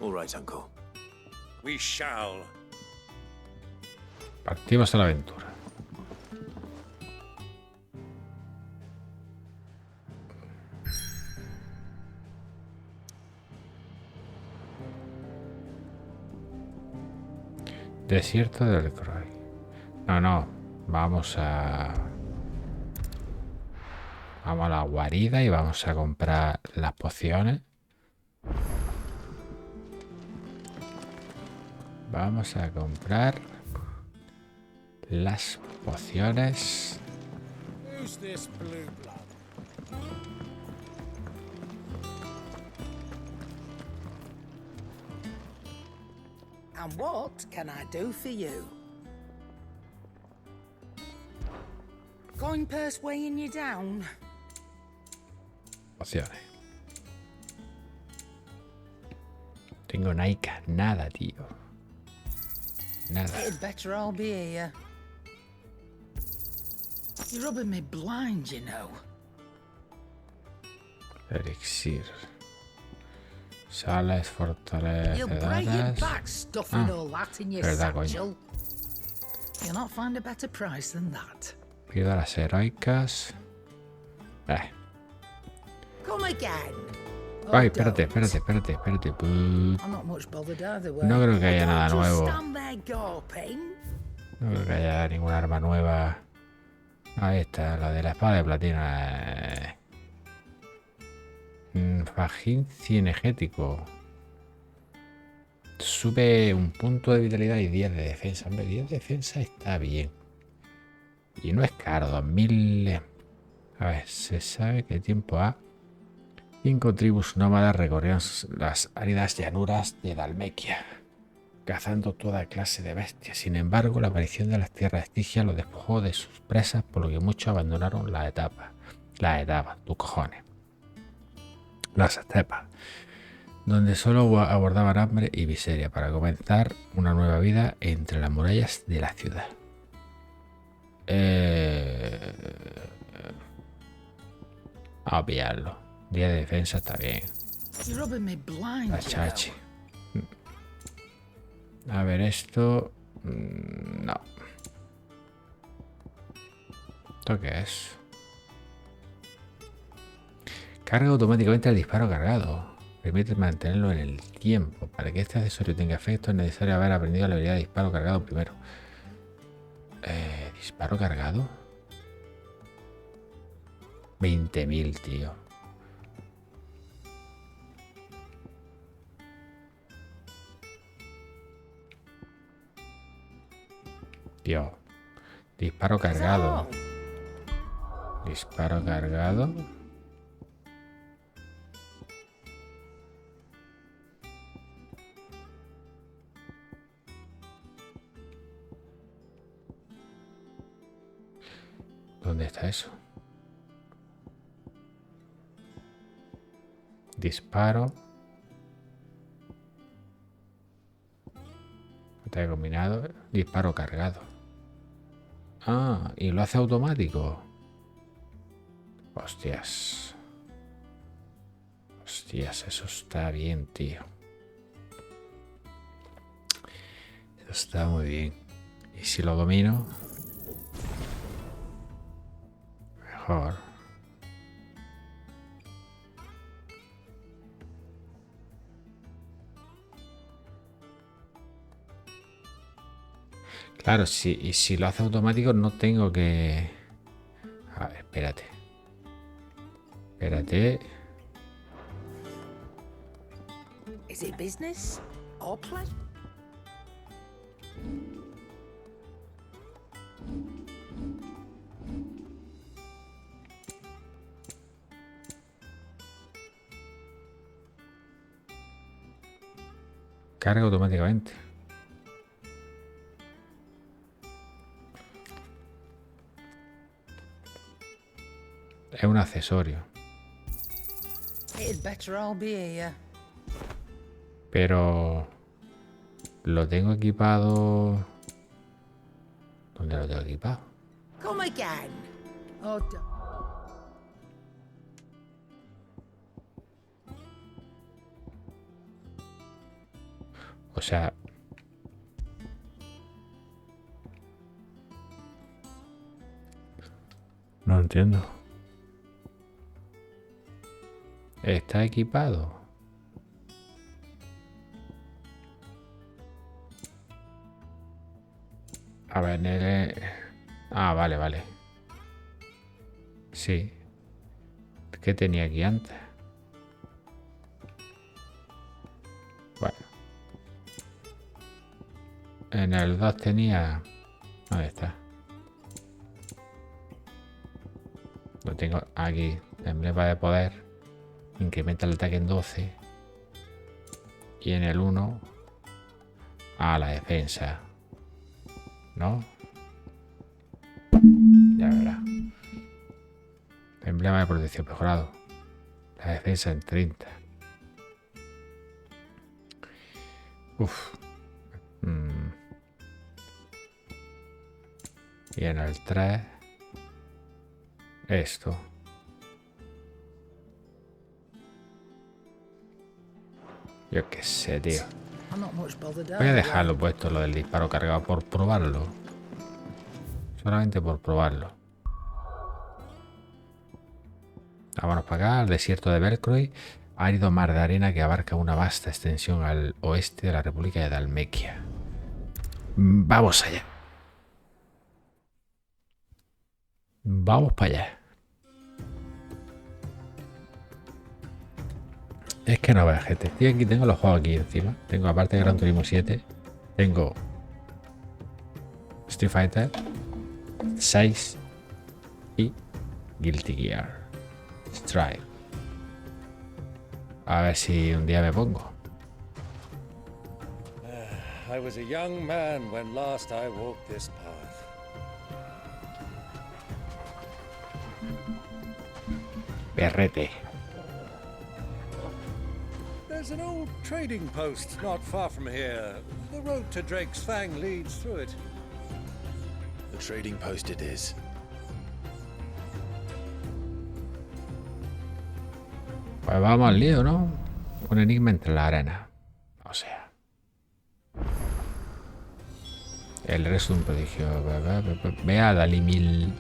All right, Uncle. We shall. Partimos a la aventura. Desierto del ELRulK.O. No, vamos a la guarida y vamos a comprar las pociones. Vamos a comprar las pociones. Who's this blue blood? And what can I do for you? Coin purse weighing you down? Pociones. Tengo Naika, nada, tío. Nada. It'd better all be here. You're rubbing me blind, you know. Elixir. Sales You'll break your fortalecedoras. back stuffing all that in your verdad, coño. satchel. You'll not find a better price than that. Píldoras heroicas. Come again. Ay, espérate. I'm not much bothered either way. No creo que haya Don't nada just nuevo. stand there gawping. No creo que haya ninguna arma nueva. Ahí está, la de la espada de platino. Fajín cinegético. Sube un punto de vitalidad y 10 de defensa. Hombre, 10 de defensa está bien. Y no es caro, 2000. A ver, se sabe qué tiempo ha. 5 tribus nómadas recorrieron las áridas llanuras de Dalmequia, cazando toda clase de bestias. Sin embargo, la aparición de las tierras estigias los despojó de sus presas, por lo que muchos abandonaron las etapas, tus cojones, las estepas, donde solo abordaban hambre y miseria, para comenzar una nueva vida entre las murallas de la ciudad. Vamos a pillarlo. Día de defensa está bien. La chachi. A ver, esto... No. ¿Esto qué es? Carga automáticamente el disparo cargado. Permite mantenerlo en el tiempo. Para que este accesorio tenga efecto es necesario haber aprendido la habilidad de disparo cargado primero. ¿Disparo cargado? 20.000, tío. Tío. Disparo cargado. Disparo cargado. ¿Dónde está eso? Disparo. Ataque combinado. Disparo cargado. Ah, y lo hace automático. Hostias. Hostias, eso está bien, tío. Eso está muy bien. Y si lo domino... mejor. Claro, y si lo hace automático no tengo que... A ver, espérate. Espérate. Is it business or play? Carga automáticamente. Es un accesorio. It'd better all be here. Pero... lo tengo equipado... ¿Dónde lo tengo equipado? Come again. Oh, O sea... no entiendo. ¿Está equipado? A ver, en el... Ah, vale, vale. Sí. ¿Qué tenía aquí antes? Bueno. En el 2 tenía... ¿Dónde está? Lo tengo aquí. Emblema de poder. Incrementa el ataque en 12. Y en el 1... a la defensa. ¿No? Ya verá. Emblema de protección mejorado. La defensa en 30. Uf. Y en el 3... esto. Yo qué sé, tío. Voy a dejarlo puesto lo del disparo cargado por probarlo. Solamente por probarlo. Vámonos para acá, al desierto de ELRulK.O, árido mar de arena que abarca una vasta extensión al oeste de la República de Dalmequia. Vamos allá. Vamos para allá. Es que no veas, gente. Estoy aquí, tengo los juegos aquí encima. Tengo, aparte de Gran Turismo 7, tengo Street Fighter 6 y Guilty Gear Strive. A ver si un día me pongo. I was a young man when last I walked this path. Berrete. There's an old trading post not far from here. The road to Drake's Fang leads through it. The trading post it is. Pues vamos al lío, ¿no? Un enigma entre la arena. O sea. El resto de un prodigio. Vea, Dalimil.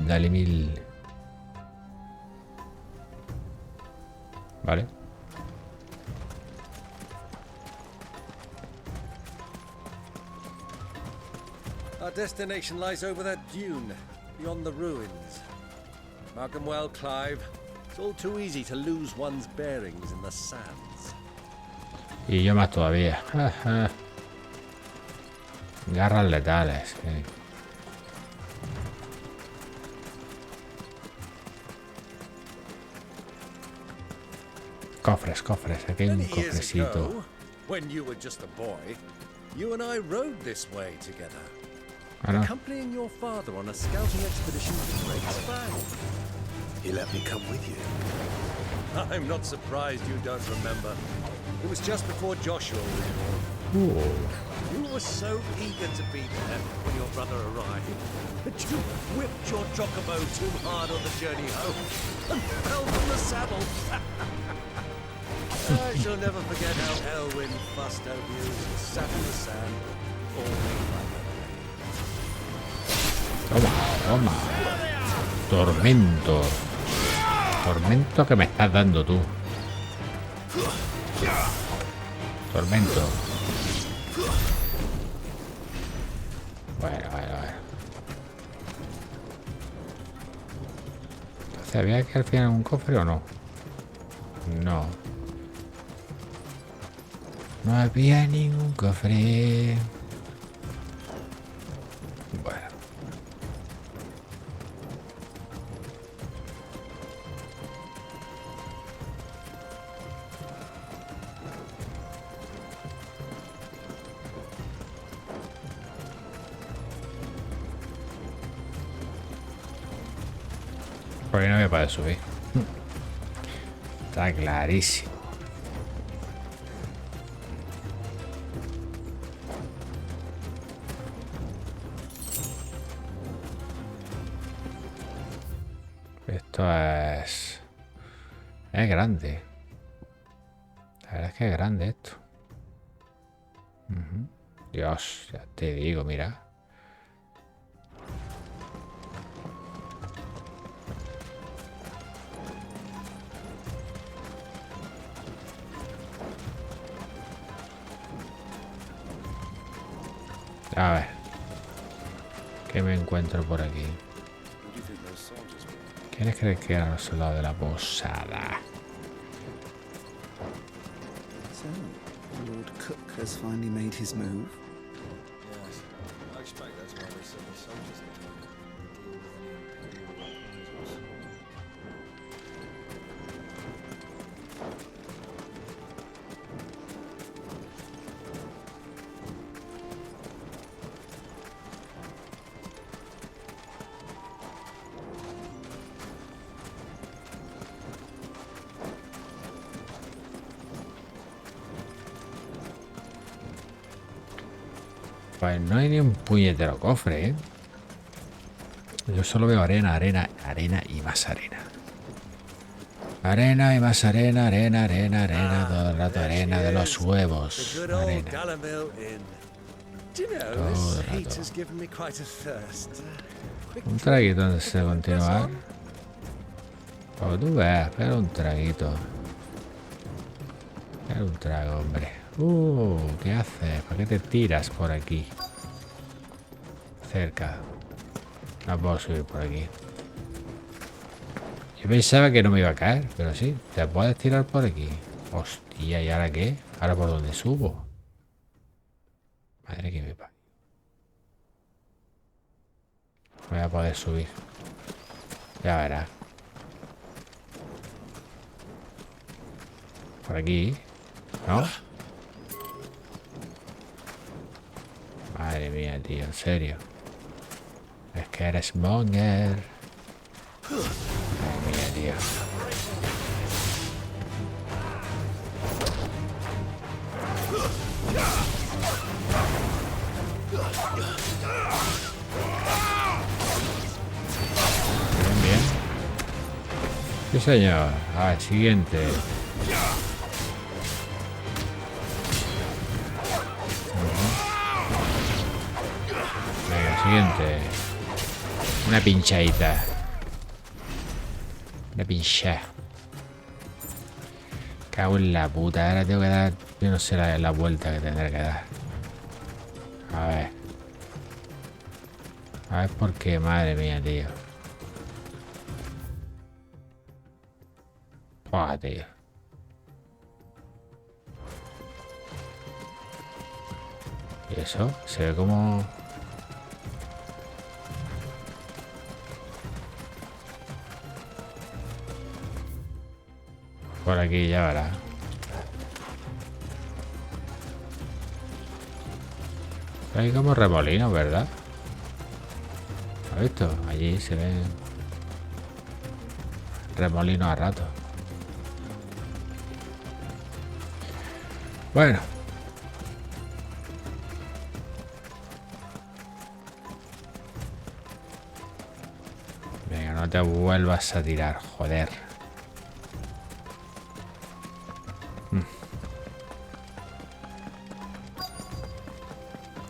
Dalimil. Vale. Our destination lies over that dune, beyond the ruins. Mark 'em well, Clive. It's all too easy to lose one's bearings in the sands. Y yo más todavía. Garras letales. Cofres, cofres. Aquí hay un cofrecito. When you were just a boy, you and I rode this way together. Accompanying your father on a scouting expedition to Drake's Fang. He let me come with you. I'm not surprised you don't remember. It was just before Joshua was born. You were so eager to be there when your brother arrived that you whipped your chocobo too hard on the journey home and fell from the saddle. I shall never forget how Elwyn fussed over you and sat in the sand, falling like a Toma, toma. Tormento. Tormento que me estás dando tú. Tormento. Bueno. Entonces, ¿había que al final un cofre o no? No. No había ningún cofre. Bueno. Por ahí no voy a poder subir. Está clarísimo. Esto es grande. La verdad es que es grande esto. Dios, ya te digo, mira. A ver. ¿Qué me encuentro por aquí? ¿Quiénes crees que eran los soldados de la posada? So, ELRulK.O has finally made his move. Yes, I expect that's why they sent the soldiers to deal with any imperial proposals. Pues no hay ni un puñetero cofre, ¿eh? Yo solo veo arena, arena, arena y más arena. Arena y más arena, arena, arena, arena, todo el rato arena de los huevos. Arena. Todo el rato. Un traguito antes de continuar. Como tú veas, espera un traguito. Espera un trago, hombre. ¿Qué haces? ¿Para qué te tiras por aquí? Cerca. No puedo subir por aquí. Yo pensaba que no me iba a caer, pero sí. Te puedes tirar por aquí. Hostia, ¿y ahora qué? ¿Ahora por dónde subo? Madre que me parió. No voy a poder subir. Ya verás. Por aquí, ¿no? Madre mía, tío, en serio. Es que eres monger. Madre mía, tío. Bien, bien. Sí, señor. A ver, siguiente. Venga, siguiente. Una pinchadita. Una pincha. Cago en la puta. Ahora tengo que dar... Yo no sé la vuelta que tendré que dar. A ver. A ver por qué. Madre mía, tío. Buah, tío. ¿Y eso? Se ve como... Por aquí ya verá. Hay como remolinos, ¿verdad? ¿Has visto? Allí se ven remolinos a rato. Bueno. Venga, no te vuelvas a tirar, joder.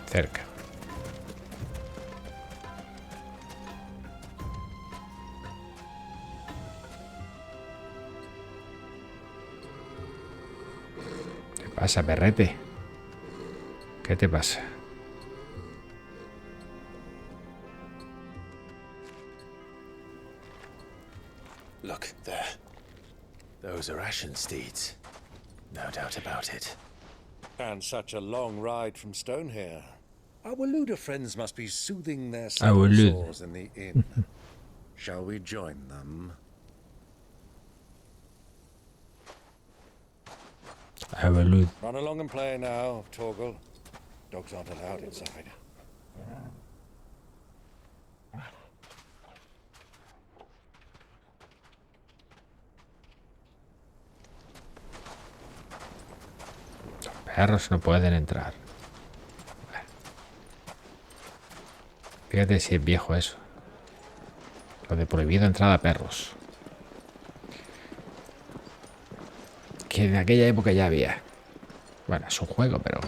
Cerca. ¿Qué pasa, perrete? ¿Qué te pasa? Look, there. Those are ashen steeds. No doubt about it. And such a long ride from Stone here. Our Waluda friends must be soothing their Our saddle sores in the inn. Shall we join them? Run along and play now, Torgal. Dogs aren't allowed inside. Perros no pueden entrar. Fíjate si es viejo eso. Lo de prohibido entrada a perros. Que en aquella época ya había. Bueno, es un juego, pero...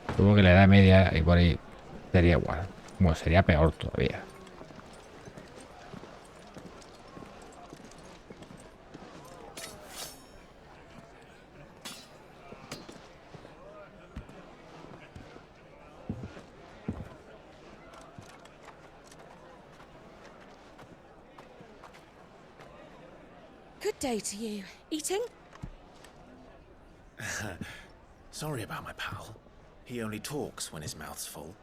Supongo que la edad media y por ahí sería igual. Bueno, sería peor todavía. Good day to you. Eating? Sorry about my pal. He only talks when his mouth's full.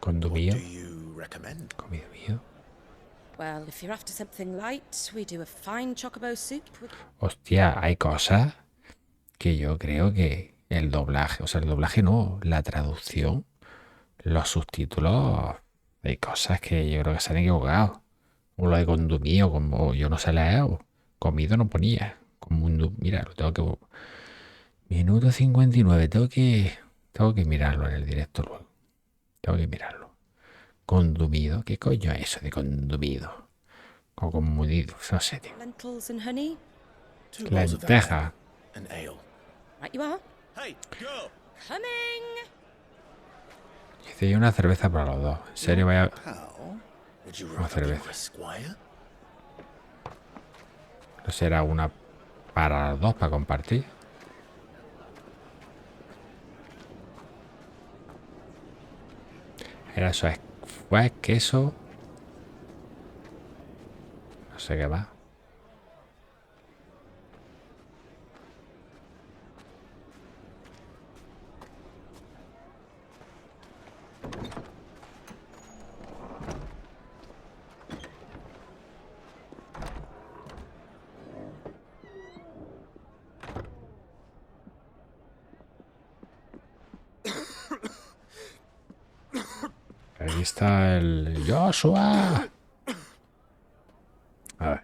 Condo mío. What do you recommend? Comida mío. Well, if you're after something light, we do a fine chocobo soup with... Hostia, hay cosas que yo creo que el doblaje, o sea, el doblaje no, la traducción, los subtítulos, hay cosas que yo creo que se han equivocado. O lo de condumío, como yo no sé leer, comido no ponía. Como mira, lo tengo que... Minuto 59, tengo que mirarlo en el directo luego. Tengo que mirarlo. Condumido, ¿qué coño es eso de condumido? O conmudido, no sé, tío. Lentils and honey. Lenteja. Right you are. Hey, go. Coming. Hice yo una cerveza para los dos. En serio, vaya... Una cerveza. No será una para los dos, para compartir. Era eso, fue queso. No sé qué va. Aquí está el Joshua. A ver.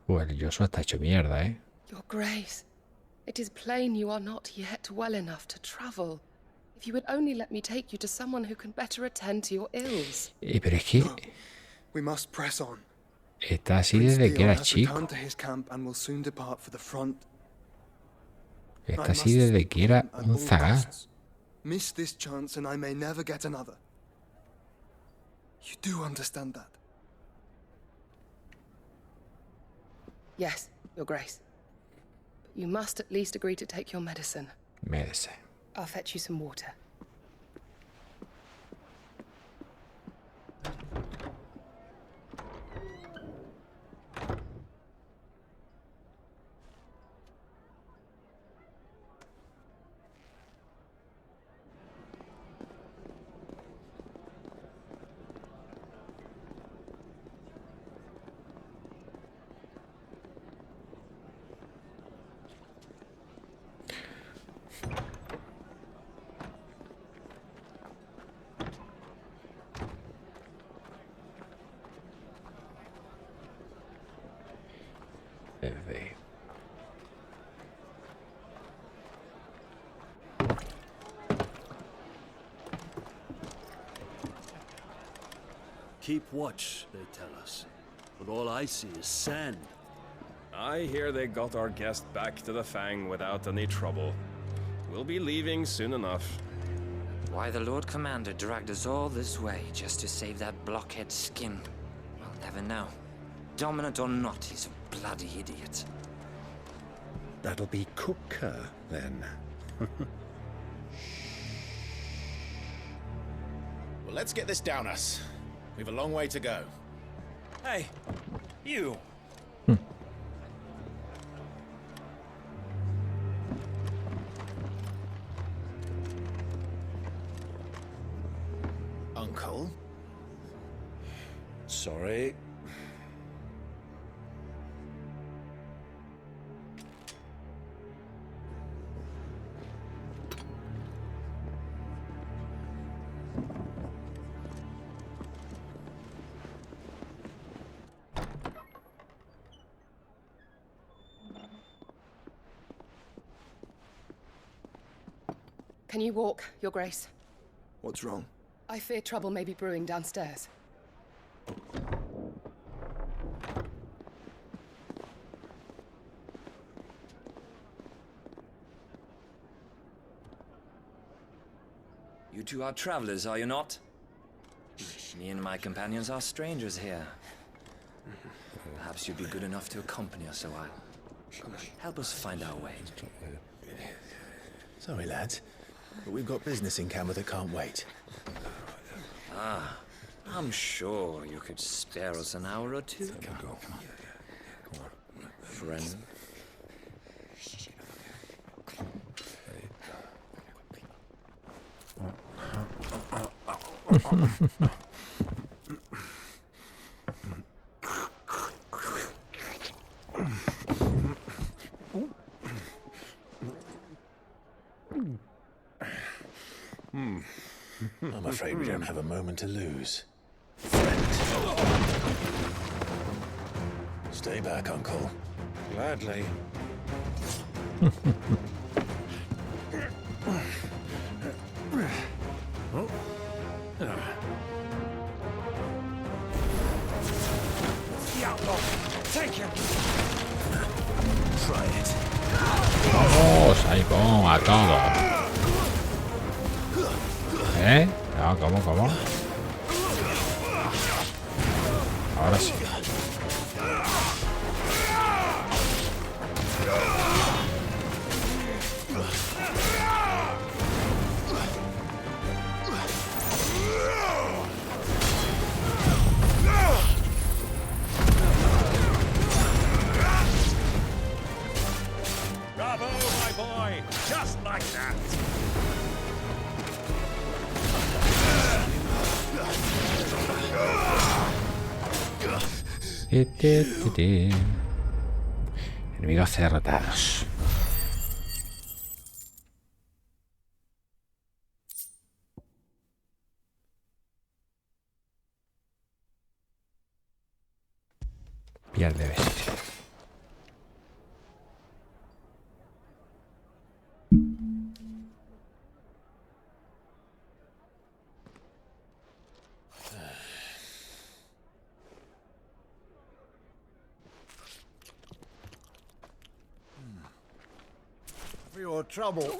El Joshua está hecho mierda, ¿eh? Your Grace, it is plain you are not yet well enough to travel. If you would only let me take you to someone who can better attend to your ills. Pero es que We must press on. está así desde que era chico. To his camp and will soon depart for the front. Está así desde que era un zagal. Miss this chance and I may never get another. You do understand that? Yes, Your Grace. But you must at least agree to take your medicine. Medicine. I'll fetch you some water. Keep watch, they tell us. But all I see is sand. I hear they got our guest back to the Fang without any trouble. We'll be leaving soon enough. Why the Lord Commander dragged us all this way just to save that blockhead skin, we'll never know. Dominant or not, he's a bloody idiot. That'll be Cooker, then. Well, let's get this down us. We've a long way to go. Hey, you. Uncle? Sorry. Can you walk, Your Grace? What's wrong? I fear trouble may be brewing downstairs. You two are travelers, are you not? Me and my companions are strangers here. Perhaps you'd be good enough to accompany us a while. Help us find our way. Sorry, lads, but we've got business in camera that can't wait. Ah, I'm sure you could spare us an hour or two. Come on. Friend. I'm afraid we don't have a moment to lose. Stay back, Uncle. Gladly. The outlaw! Take him! Try it. Vamos, ahí con a todo. No, ¿cómo? Ahora sí. Bravo, my boy! Just like that! Enemigos derrotados. Pierde bestia. For your trouble.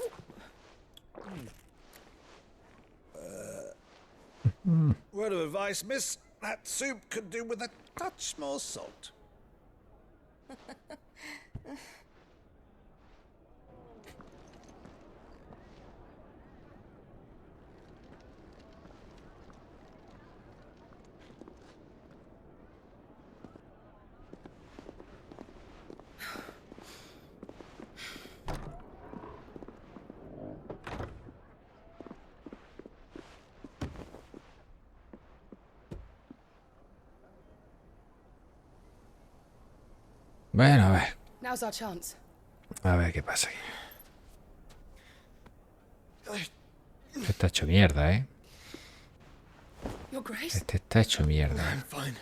Word of advice, miss. That soup could do with a touch more salt. Bueno, a ver. Now's our chance. A ver qué pasa aquí. Este está hecho mierda, ¿eh? Your Grace? Este está hecho mierda. I'm fine.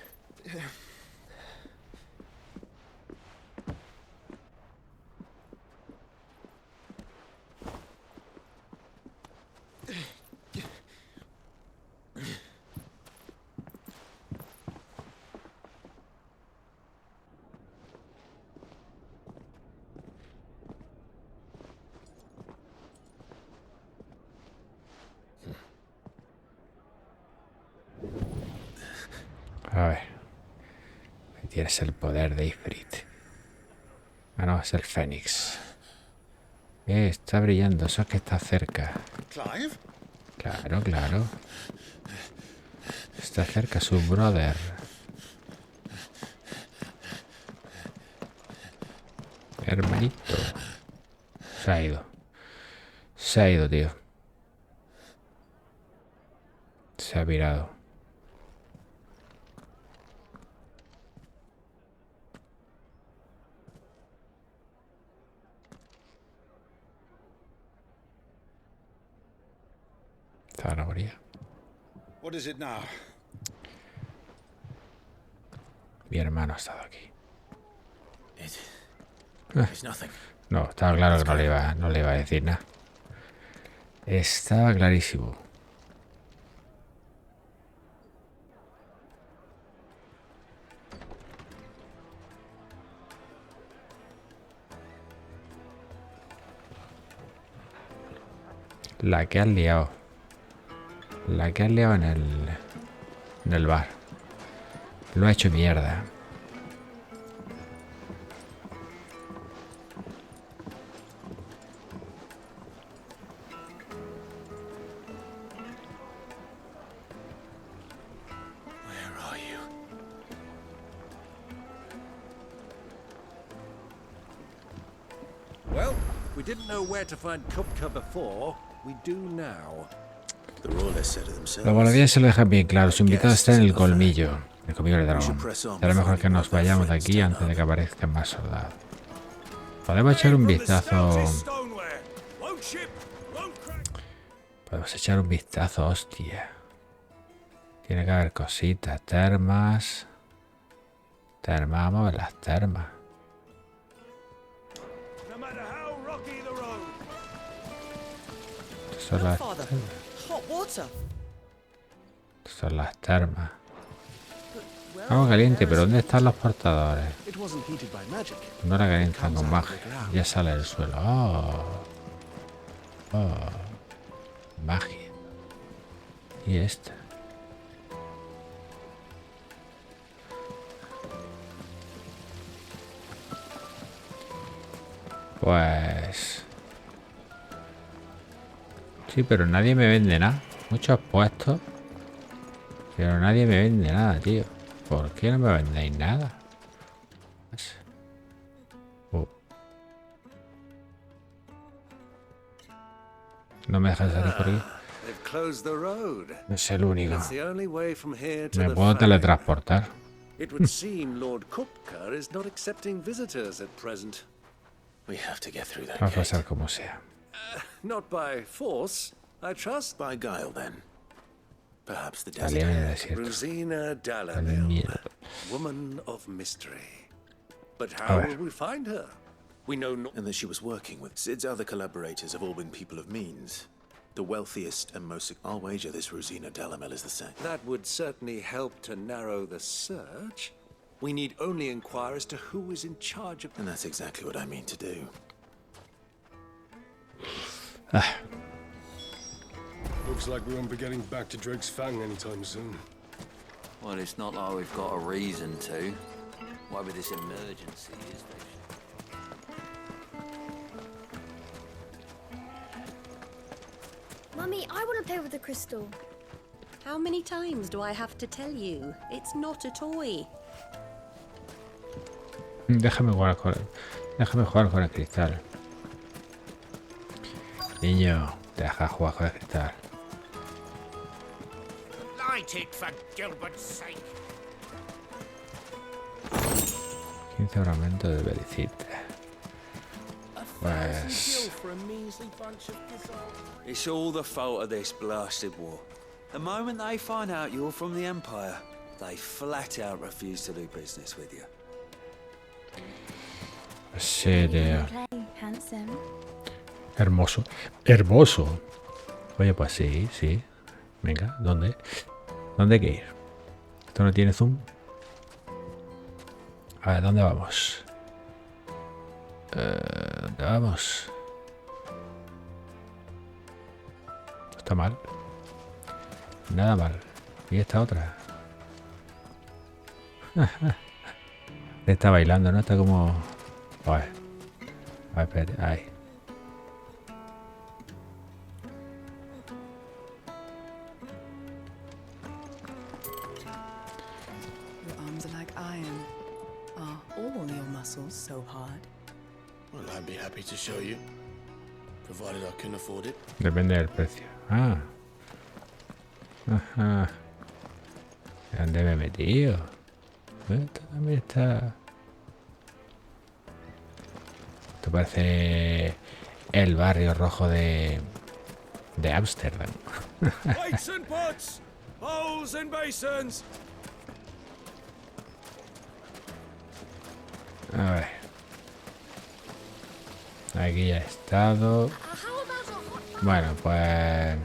A ver. Ahí tienes el poder de Ifrit. Ah, no, es el Fénix. Está brillando, eso es que está cerca. Clive? Claro, claro. Está cerca su brother. Hermanito. Se ha ido. Se ha ido, tío. Se ha pirado. Zanahoria. What is it now? Mi hermano ha estado aquí. It's nothing. No, estaba claro que no le iba a decir nada. Estaba clarísimo. La que has liado. La que has liado en el bar. Lo ha hecho mierda. Where are you? Well, we didn't know where to find Kupka before. We do now. Los bolivieses se lo dejan bien claro. Su invitado está en el colmillo. El colmillo del dragón. Será mejor que nos vayamos de aquí antes de que aparezcan más soldados. Podemos echar un vistazo. Podemos echar un vistazo, hostia. Tiene que haber cositas. Termas. Termas, vamos a ver las termas. Son las termas. Son las termas. Algo caliente, pero ¿dónde están los portadores? No la calientan con magia. Ya sale del suelo. Oh. Magia. Y esta. Pues... Sí, pero nadie me vende nada. Muchos puestos. Pero nadie me vende nada, tío. ¿Por qué no me vendéis nada? No me dejas salir por aquí. No es el único. Me puedo teletransportar. It would seem Lord Kupka is not accepting visitors at present. We have to get through that Va a gate. pasar como sea. Not by force, I trust. By guile, then. Perhaps the Alien en el desert. desierto. Rosina Al Dalamil, miedo. woman of mystery. But how will we find her? We know not. And that she was working with Sid's other collaborators have all been people of means. The wealthiest and most... I'll wager this Rosina Delamel is the same. That would certainly help to narrow the search. We need only inquire as to who is in charge of... And that's exactly what I mean to do. Looks like we won't be getting back to Drake's Fang anytime soon. Well, it's not like we've got a reason to. Why with this emergency, is there? Mummy, I want to play with the crystal. How many times do I have to tell you? It's not a toy. Déjame jugar con el cristal. Niño, deja jugar con el cristal. Light it for Gilbert's sake. 15 aumento de Belicite. Pues... It's all the fault of this blasted war. The moment they find out you're from the Empire, they flat out refuse to do business with you. Sí, tío. Play, handsome. Hermoso. Hermoso. Oye, pues sí, sí. Venga, ¿dónde? ¿Dónde hay que ir? ¿Esto no tiene zoom? A ver, ¿dónde vamos? ¿Dónde vamos? No está mal. Nada mal. Y esta otra. Está bailando, ¿no? Está como... A ver. A ver, espérate. Ahí. Your arms are like iron. Are all your muscles so hard? Well, I'd be happy to show you, provided I can afford it. Depende del precio. Ah. Ajá. ¿Dónde me he metido? Esto también está... Esto parece el barrio rojo de Ámsterdam. Plates and pots, bowls and basins. A ver. Aquí ya he estado. Bueno, pues...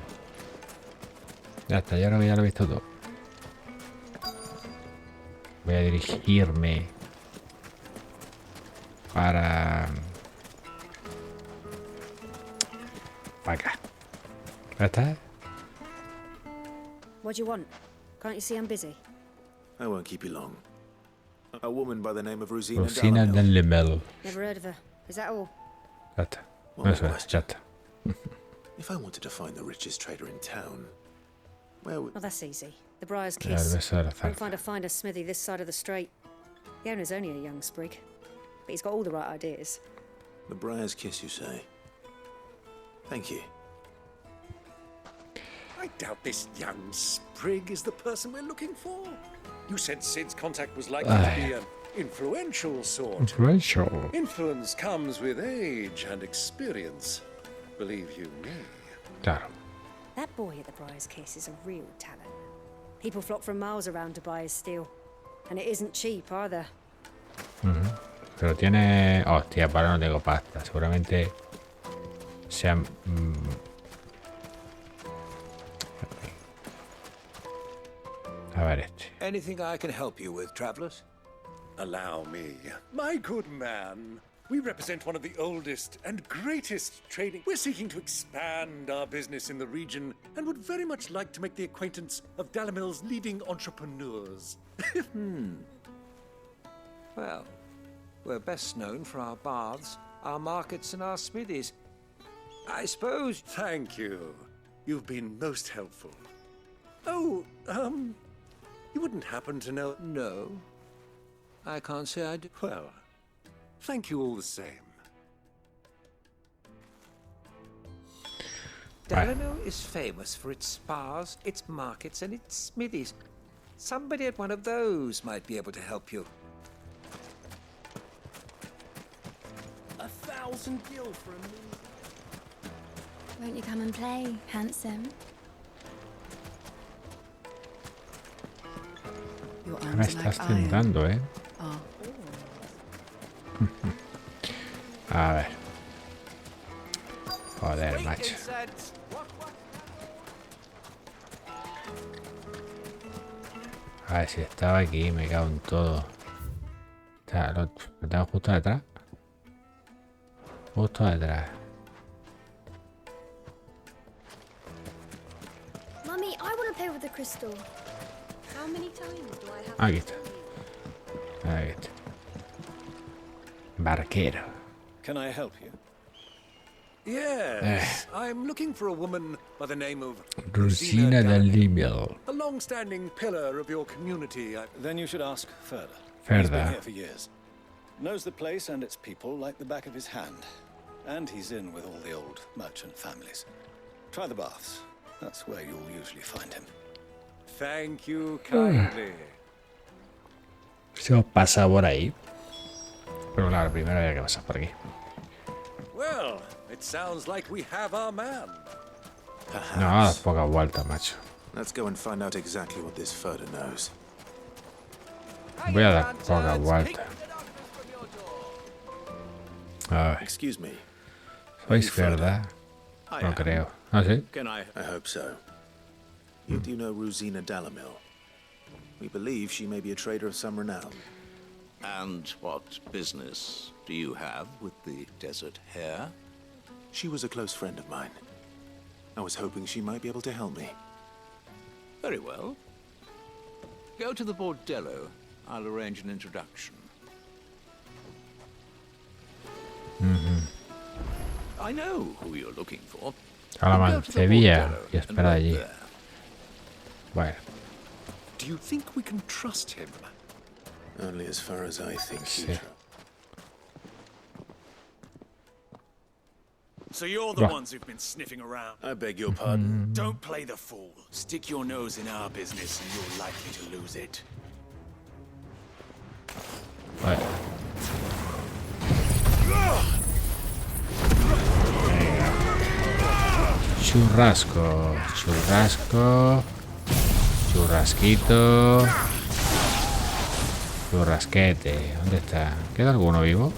Ya está, yo creo que ya lo he visto todo. Voy a dirigirme para acá. ¿Ya está? What do you want? Can't you see I'm busy? I won't keep you long. A woman by the name of Rosina Delamel. Never heard of her. Is that all? Ya está. Eso es, ya está. If I wanted to find the richest trader in town, where would... Oh, that's easy. The Briar's Ya, Kiss. el beso de la Won't zarza. find a finer smithy this side of the strait. The owner's only a young sprig, but he's got all the right ideas. The Briar's Kiss, you say? Thank you. I doubt this young sprig is the person we're looking for. You said Sid's contact was likely to be an influential sort. Influential. Influence comes with age and experience. Believe you me. Claro. That boy at the Briar's Kiss is a real talent. People flock from miles around to buy his steel. And it isn't cheap either. Pero tiene... Hostia, para no tengo pasta. Seguramente sean... A ver este. Anything I can help you with, travelers? Allow me. My good man, we represent one of the oldest and greatest trading. We're seeking to expand our business in the region and would very much like to make the acquaintance of Dalamel's leading entrepreneurs. Well, we're best known for our baths, our markets, and our smithies. I suppose... Thank you. You've been most helpful. Oh, you wouldn't happen to know... No. I can't say I do. Well, thank you all the same. Dalamel is famous for its spas, its markets, and its smithies. Somebody at one of those might be able to help you. 1,000 gil for a minute. Won't you come and play, handsome? Your Me arms are estás like iron. tentando, ¿eh? Are A ver. Joder, macho. A ver si estaba aquí, me cago en todo. Lo tengo justo detrás. Justo detrás. Mummy, I want to play with the crystal. How many times do I have Aquí está. Aquí está. Barquero. Can I help you? Yes, I'm looking for a woman by the name of Rosina del Limel. a long-standing pillar of your community. Then you should ask Ferda. Ferda. He's been here for years. Knows the place and its people like the back of his hand. And he's in with all the old merchant families. Try the baths. That's where you'll usually find him. Thank you kindly. Se os pasa por ahí. Pero claro, primero había que pasar por aquí. Well, it sounds like we have our man. No, das poca vuelta, macho. Let's go and find out exactly what this Ferda knows. Voy a dar poca vuelta. A ver. Excuse me. ¿Sois Ferda? No creo. ¿Ah, sí? I hope so. You do know Rosina Dalamil. We believe she may be a trader of some renown. And what business do you have with the desert hare? She was a close friend of mine. I was hoping she might be able to help me. Very well. Go to the bordello. I'll arrange an introduction. I know who you're looking for. A la Mancebilla y espera allí. Bueno. Do you think we can trust him? Only as far as I think, Sí. So you're the ones who've been sniffing around. I beg your pardon. Don't play the fool. Stick your nose in our business and you're likely to lose it. Bueno. Churrasco, churrasco, churrasquito, churrasquete. ¿Dónde está? ¿Queda alguno vivo?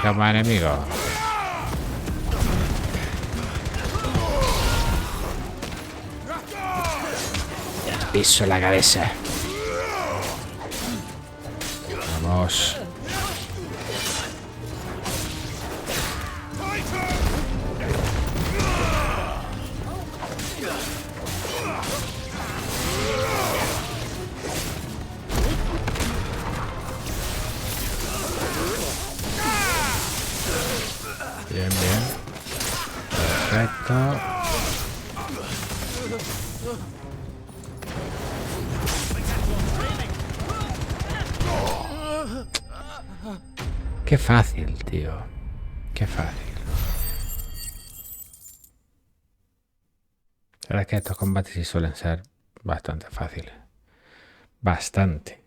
¿Qué más enemigo? Piso en la cabeza. Vamos. Bien, bien. Perfecto. Qué fácil, tío. Qué fácil. La verdad es que estos combates sí suelen ser bastante fáciles. Bastante.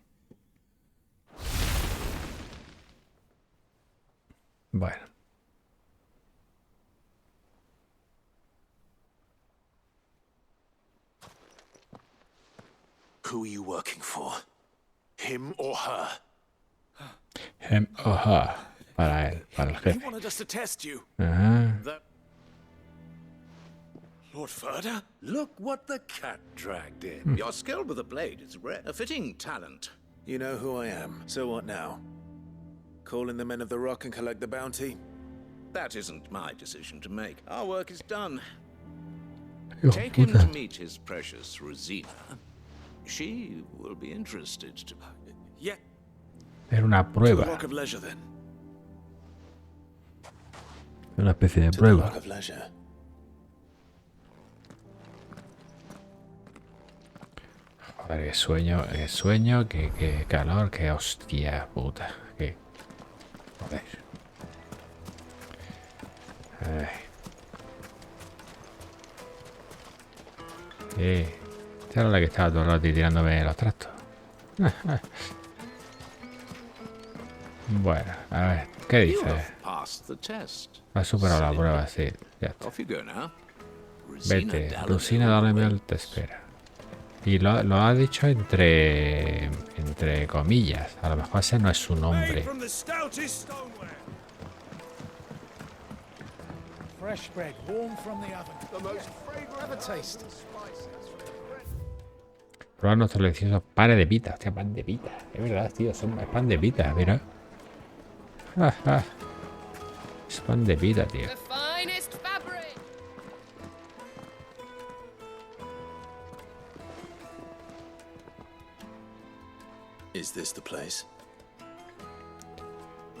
Bueno. Who are you working for? Him or her? Him or her. Para él, para el He jefe. wanted us to test you. Ajá. Lord Ferda? Look what the cat dragged in. Your skill with the blade is rare. A fitting talent. You know who I am. So what now? Call in the men of the rock and collect the bounty? That isn't my decision to make. Our work is done. Hijo Take him puta. to meet his precious Rosina. She will be interested to... Yeah. Era una To the prueba. Rock of Leisure, then. Una especie de To the prueba. Rock of Leisure. Joder, qué sueño, qué calor, qué hostia puta. Qué... Joder. Ay. Esta era la que estaba todo el rato tirándome los trastos. Bueno, a ver, ¿qué dices? Ha superado la prueba, sí. Ya está. Off you go now. Vete, Rosina Dalemel te espera. Y lo ha dicho entre comillas. A lo mejor ese no es su nombre. Fresh bread, warm from the oven. The most fragrant ever tasted. Probar nuestros deliciosos panes de pita. Hostia, pan de pita. Es verdad, tío. Es pan de pita, mira. Es pan de pita, tío. Is this the place?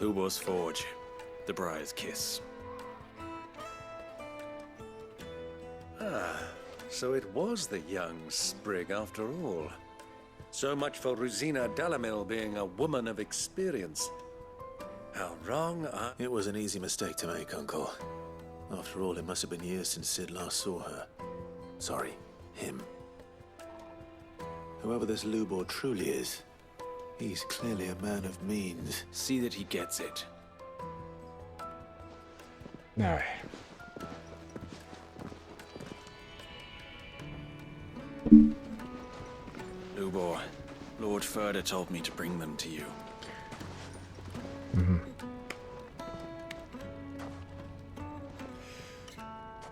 Lubo's Forge, the Briar's Kiss. Ah, so it was the young sprig after all. So much for Rosina Dalamil being a woman of experience. How wrong I... It was an easy mistake to make, Uncle. After all, it must have been years since Sid last saw her. Sorry, him. Whoever this Lubor truly is, he's clearly a man of means. See that he gets it. No. Lubor, Lord Furder told me to bring them to you.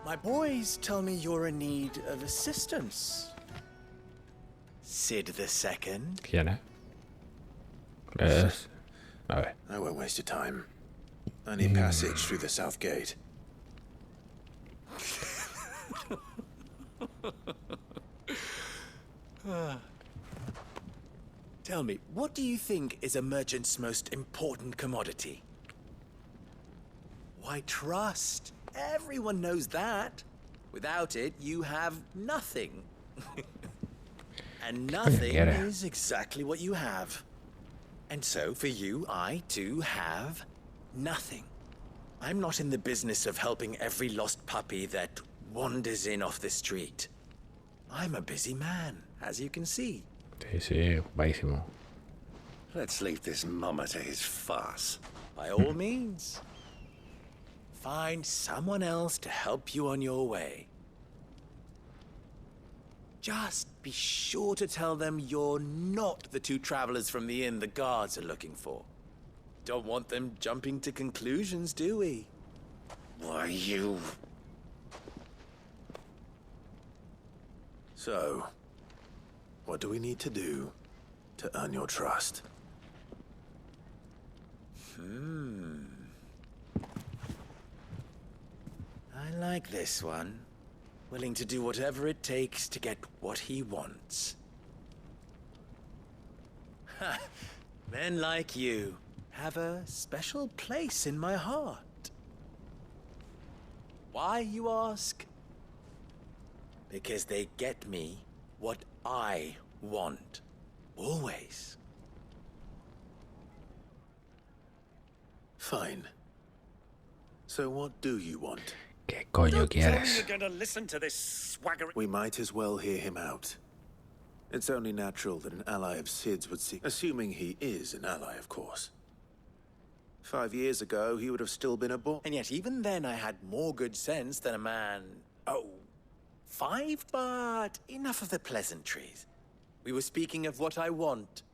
My boys tell me you're in need of assistance. Sid II? ¿Quién es? Es... A ver. I won't waste your time. I need passage through the south gate. Tell me, what do you think is a merchant's most important commodity? Why, trust. Everyone knows that. Without it, you have nothing. And nothing is exactly what you have. And so, for you, I, too, have nothing. I'm not in the business of helping every lost puppy that wanders in off the street. I'm a busy man, as you can see. Sí, buenísimo. Let's leave this mama to his farce. By all means. Find someone else to help you on your way. Just be sure to tell them you're not the two travelers from the inn the guards are looking for. Don't want them jumping to conclusions, do we? Why, you... So, what do we need to do to earn your trust? I like this one. Willing to do whatever it takes to get what he wants. Ha! Men like you have a special place in my heart. Why, you ask? Because they get me what I want. Always. Fine. So what do you want? ¿Qué coño quieres? You're gonna listen to this swagger. We might as well hear him out. It's only natural that an ally of Sid's would seek, assuming he is an ally, of course. 5 years ago, he would have still been a boy. And yet even then I had more good sense than a man... Oh, 5? But enough of the pleasantries. We were speaking of what I want.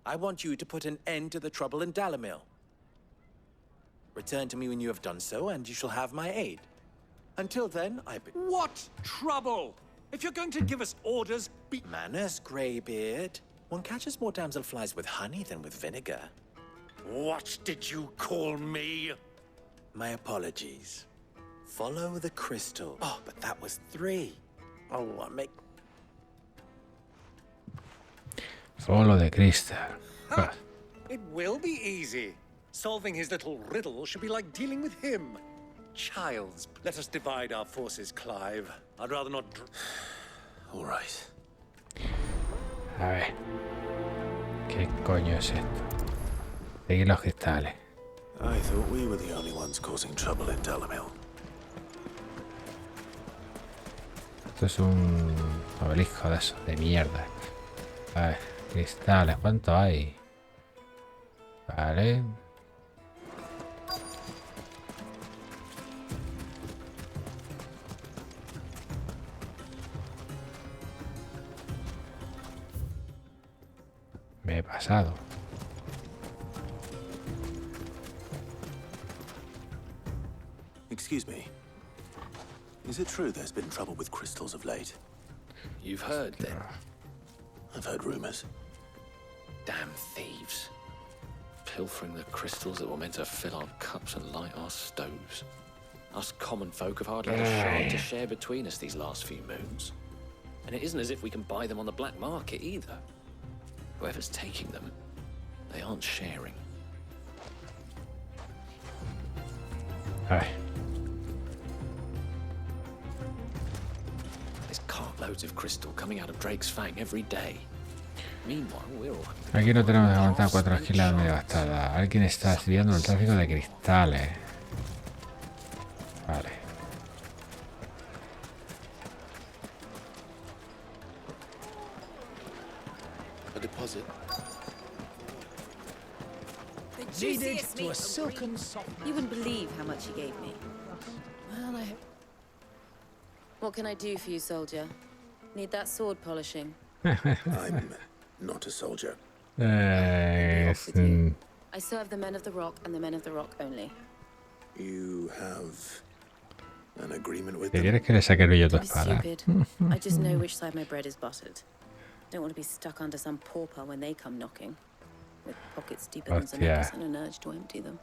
I want you to put an end to the trouble in Dalamil. Return to me when you have done so, and you shall have my aid. Until then, What trouble? If you're going to give us orders, be... Manners, Greybeard. One catches more damselflies with honey than with vinegar. What did you call me? My apologies. Follow the crystal. Oh, but that was 3. Oh, I make... Follow the crystal. Ha! It will be easy. Solving his little riddle should be like dealing with him. Child's... Let us divide our forces, Clive. I'd rather not... All right. A ver. ¿Qué coño es esto? Seguir los cristales. I thought we were the only ones causing trouble in Dalamil. Esto es un obelisco de esos, de mierda. A ver, cristales, ¿cuánto hay? Vale. me he pasado. Excuse me. Is it true there's been trouble with crystals of late? You've heard then? I've heard rumors. Damn thieves. Pilfering the crystals that were meant to fill our cups and light our stoves. Us common folk have hardly had a shard to share between us these last few moons. And it isn't as if we can buy them on the black market either. Whoever's taking them, they aren't sharing. Aye. There's cartloads of crystal coming out of Drake's Fang every day. Meanwhile, we're all... Aquí no tenemos que aguantar 4 esquilas medio gastadas. Alguien está estudiando el tráfico de cristales. Vale. A deposit. Needed to a silken soft. You wouldn't believe how much he gave me. Well, what can I do for you, soldier? Need that sword polishing? I'm not a soldier. I serve the men of the Rock and the men of the Rock only. You have an agreement with ¿Te them? quieres que le saque el brillo a tu Don't be espada? stupid. I just know which side my bread is buttered. Don't want to be stuck under some pauper when they come knocking, with pockets deeper than Zeneca's and an urge to empty them.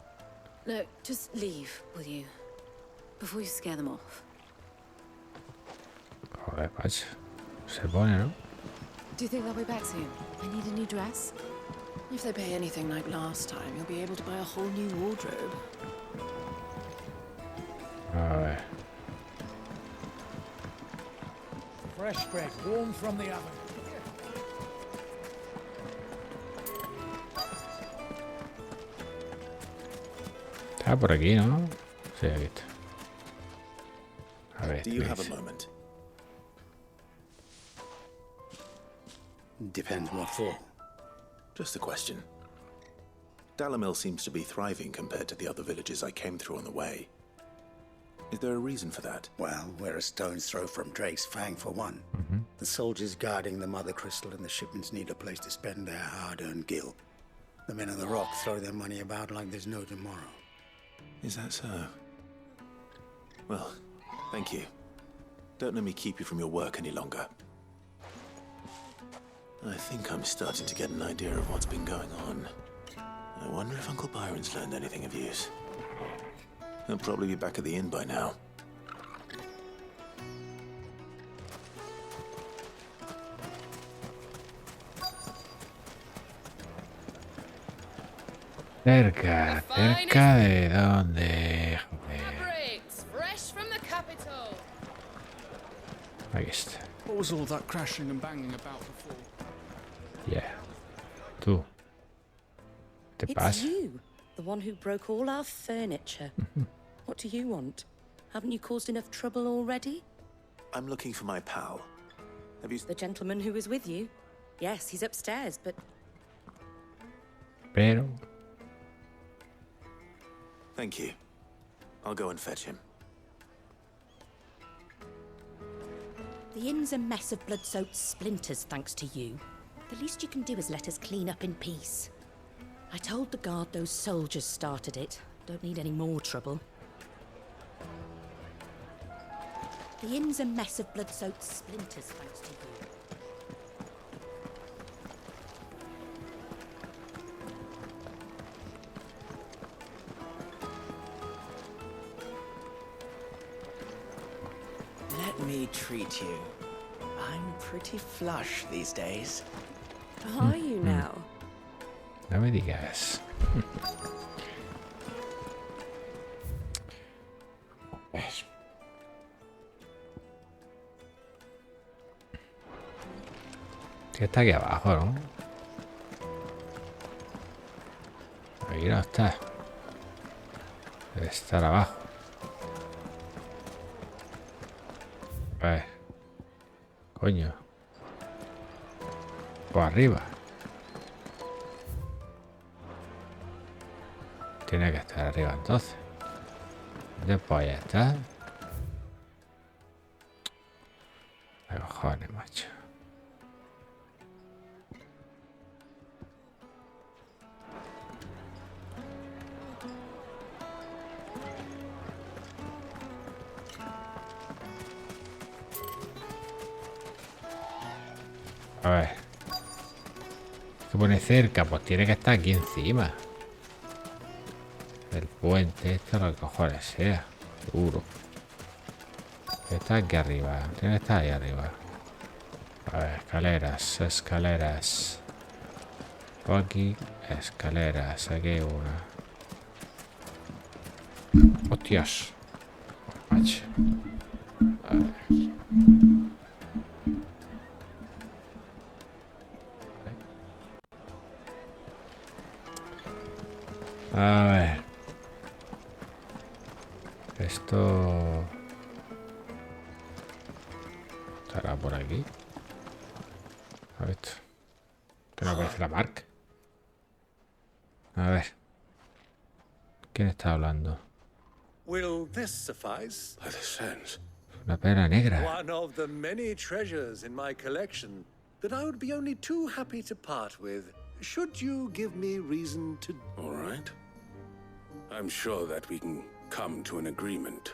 No, just leave, will you? Before you scare them off. Joder, macho. Se pone, ¿no? Do you think they'll be back soon? I need a new dress. If they pay anything like last time, you'll be able to buy a whole new wardrobe. A ver. Fresh bread, warm from the oven. Está por aquí, ¿no? Sí, aquí está. A ver. Do you have a moment? Depends what for. Just a question. Dalamil seems to be thriving compared to the other villages I came through on the way. Is there a reason for that? Well, we're a stone's throw from Drake's Fang for one. The soldiers guarding the Mother Crystal and the shipments need a place to spend their hard-earned gil. The men of the Rock throw their money about like there's no tomorrow. Is that so? Well, thank you. Don't let me keep you from your work any longer. I think I'm starting to get an idea of what's been going on. I wonder if Uncle Byron's learned anything of use. He'll probably be back at the inn by now. Cerca, cerca de dónde, joder. Fabrics, fresh from the capital. Ahí está. What was all that crashing and banging about before? Yeah. Tú. ¿Qué te It's pasa? you, the one who broke all our furniture. What do you want? Haven't you caused enough trouble already? I'm looking for my pal. Have you... The gentleman who was with you? Yes, he's upstairs, but... Pero... Thank you. I'll go and fetch him. The inn's a mess of blood-soaked splinters, thanks to you. The least you can do is let us clean up in peace. I told the guard those soldiers started it. Don't need any more trouble. The inn's a mess of blood-soaked splinters, thanks to you. Let me treat you. I'm pretty flush these days. Are you now? No me digas. Que está aquí abajo, ¿no? Aquí no está. Debe estar abajo. A ver. Coño. Por arriba. Tiene que estar arriba entonces. Después ya está. Ay, cojones, macho. A ver. ¿Qué pone cerca? Pues tiene que estar aquí encima. El puente, esto lo que cojones sea. Seguro. Está aquí arriba. Tiene que estar ahí arriba. A ver, escaleras, escaleras. Por aquí, escaleras. Aquí hay una. Hostias. Macho. A ver. A ver. Esto... estará por aquí. A ver. Que no aparece la marca. A ver. ¿Quién está hablando? Will this suffice? By the sands. Una pera negra. One of the many treasures in my collection that I would be only too happy to part with. Should you give me reason to... All right. I'm sure that we can come to an agreement.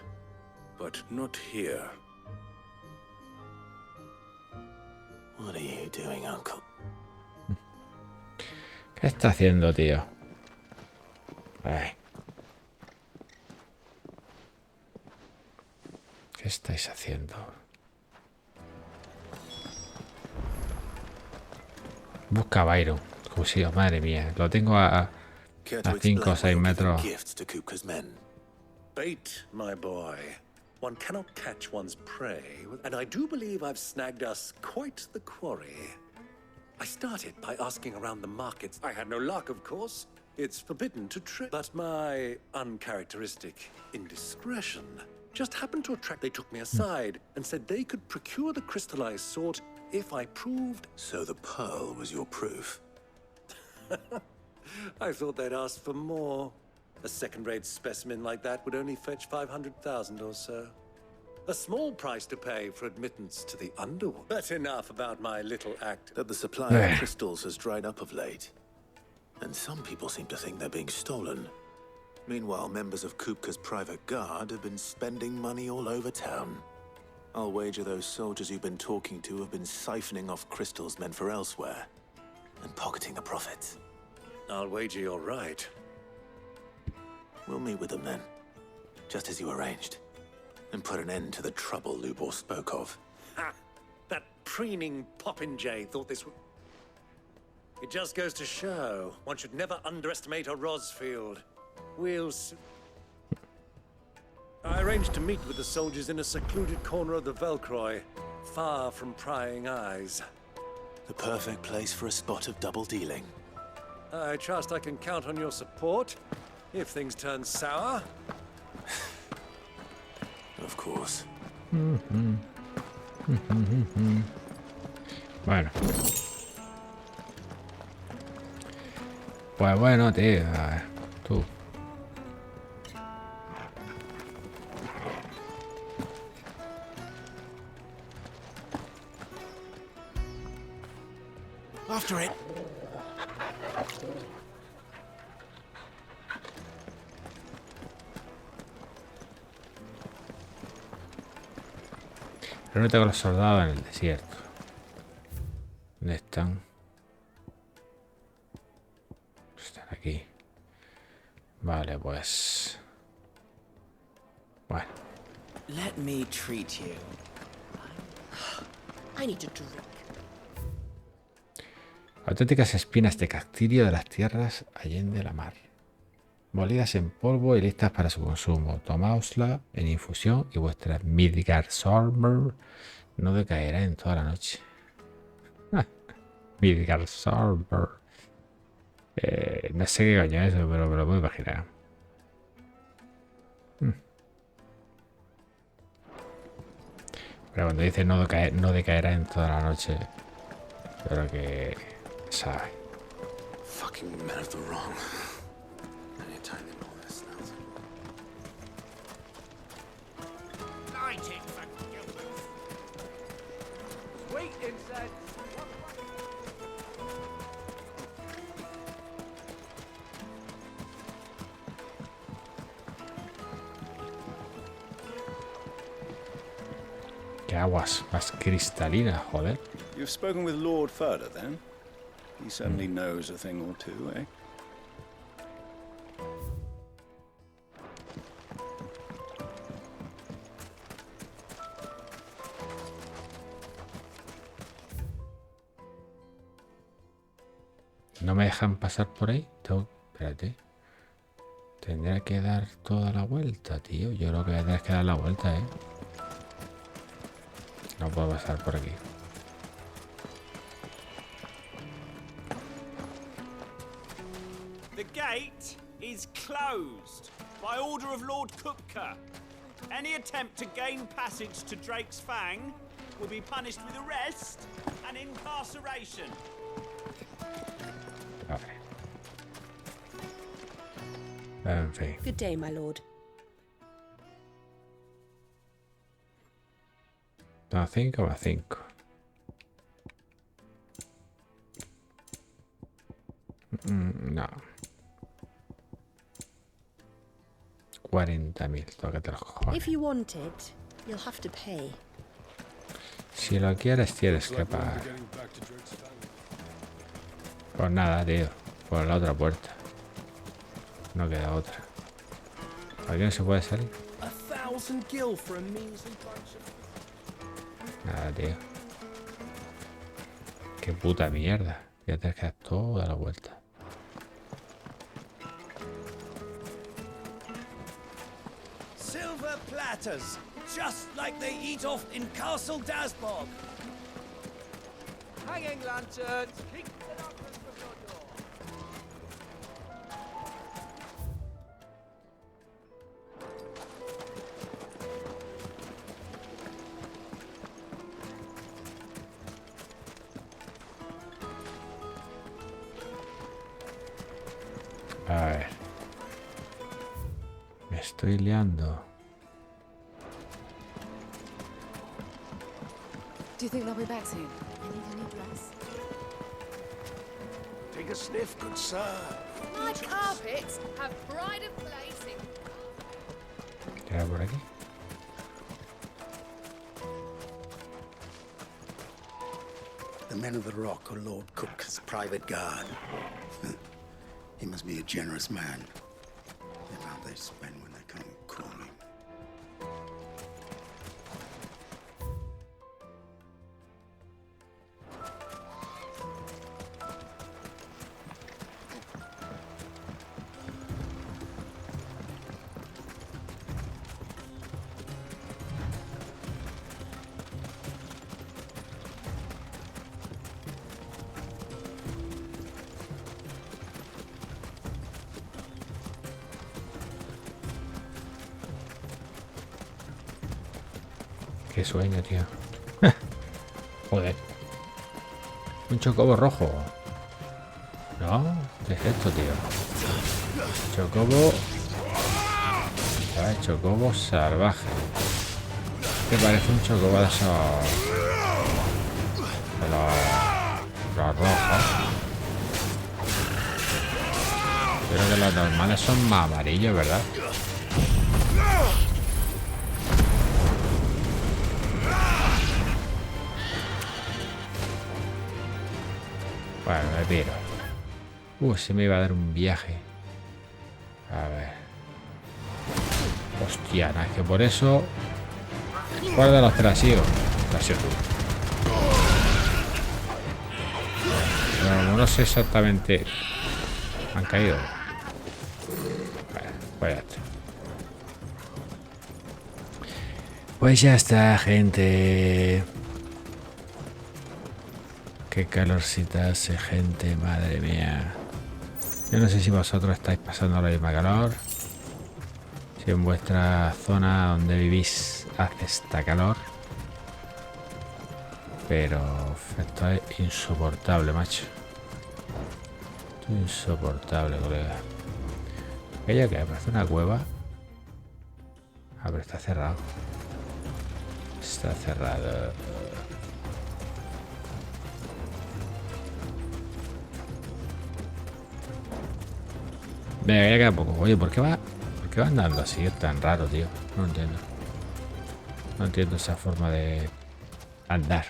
But not here. What are you doing, Uncle? ¿Qué está haciendo, tío? Ay. ¿Qué estáis haciendo? Busca a Byron. Como si, oh, madre mía. Lo tengo a 5 o 6 metros. Bait, my boy. One cannot catch one's prey, and I do believe I've snagged us quite the quarry. I started by asking around the markets. I had no luck, of course. It's forbidden to trade. But my uncharacteristic indiscretion just happened to attract. They took me aside and said they could procure the crystallized sort if I proved. So the pearl was your proof? I thought they'd ask for more. A second-rate specimen like that would only fetch 500,000 or so. A small price to pay for admittance to the underworld. But enough about my little act. That the supply of crystals has dried up of late. And some people seem to think they're being stolen. Meanwhile, members of Kupka's private guard have been spending money all over town. I'll wager those soldiers you've been talking to have been siphoning off crystals meant for elsewhere. And pocketing the profits. I'll wager you're right. We'll meet with them then. Just as you arranged. And put an end to the trouble Lubor spoke of. Ha! That preening popinjay thought this would... It just goes to show, one should never underestimate a Rosfield. We'll... I arranged to meet with the soldiers in a secluded corner of the ELRulK.O, far from prying eyes. The perfect place for a spot of double dealing. I trust I can count on your support, if things turn sour. Of course. Bueno. Pues bueno, tío. A ver, tú. After it. Reúnete con los soldados en el desierto. ¿Dónde están? Están aquí. Vale, pues... bueno. Let me treat you. I need a drink. Auténticas espinas de cactirio de las tierras allende la mar. Molidas en polvo y listas para su consumo. Tomaosla en infusión y vuestra Midgardsormr no decaerá en toda la noche. Midgardsormr. No sé qué coño es eso, pero me lo puedo imaginar. Pero cuando dice no decaerá en toda la noche, yo creo que sabe. Fucking men of the wrong. Anytime they know this now. Wait inside. Qué aguas más cristalinas, joder. You've spoken with Lord Furder, then? He certainly knows a thing or two, eh? No me dejan pasar por ahí. Espérate. Tendré que dar toda la vuelta, tío. Yo creo que voy a tener que dar la vuelta, ¿eh? No puedo pasar por aquí. The gate is closed by order of Lord ELRulK.O. Any attempt to gain passage to Drake's Fang will be punished with arrest and incarceration. En fin. Good day, my lord. No, 5,5. No. 40.000. Tócate los cojones. If you want it, you'll have to pay. Si lo quieres, tienes que pagar. Pues nada, tío. Por la otra puerta. No queda otra. ¿Aquí no se puede salir? Nada, tío. Qué puta mierda. Voy a tener que dar toda la vuelta. Silver platters, just like they eat off in Castle Dasbog. Hanging lanterns, keep it up from your door. A ver. Me estoy liando. Do you think they'll be back soon? I need a new dress. Take a sniff, good sir. My carpets have pride of place in. ¿Qué hay por aquí? The men of the Rock are Lord Cook's private guard. He must be a generous man. The amount they spend when they come calling. Qué sueño, tío. Joder. Un chocobo rojo. No, ¿qué es esto, tío? Chocobo. ¿Sabes? Chocobo salvaje. Que parece un chocobo de esos. De los rojos. Creo que los normales son más amarillos, ¿verdad? Bueno, me piro. Se me iba a dar un viaje. A ver. Hostia, nada, es que por eso. ¿Cuál de los trasiegos? Trasiego tú. Bueno, no sé exactamente. Han caído. Bueno, pues ya está. Pues ya está, gente. Qué calorcita hace, gente, madre mía. Yo no sé si vosotros estáis pasando la misma calor. Si en vuestra zona donde vivís hace esta calor. Pero esto es insoportable, macho. Esto es insoportable, colega. Aquella que parece una cueva. Ah, pero está cerrado. Está cerrado. Venga, ya queda poco. Oye, ¿por qué va andando así? Es tan raro, tío. No entiendo. No entiendo esa forma de andar.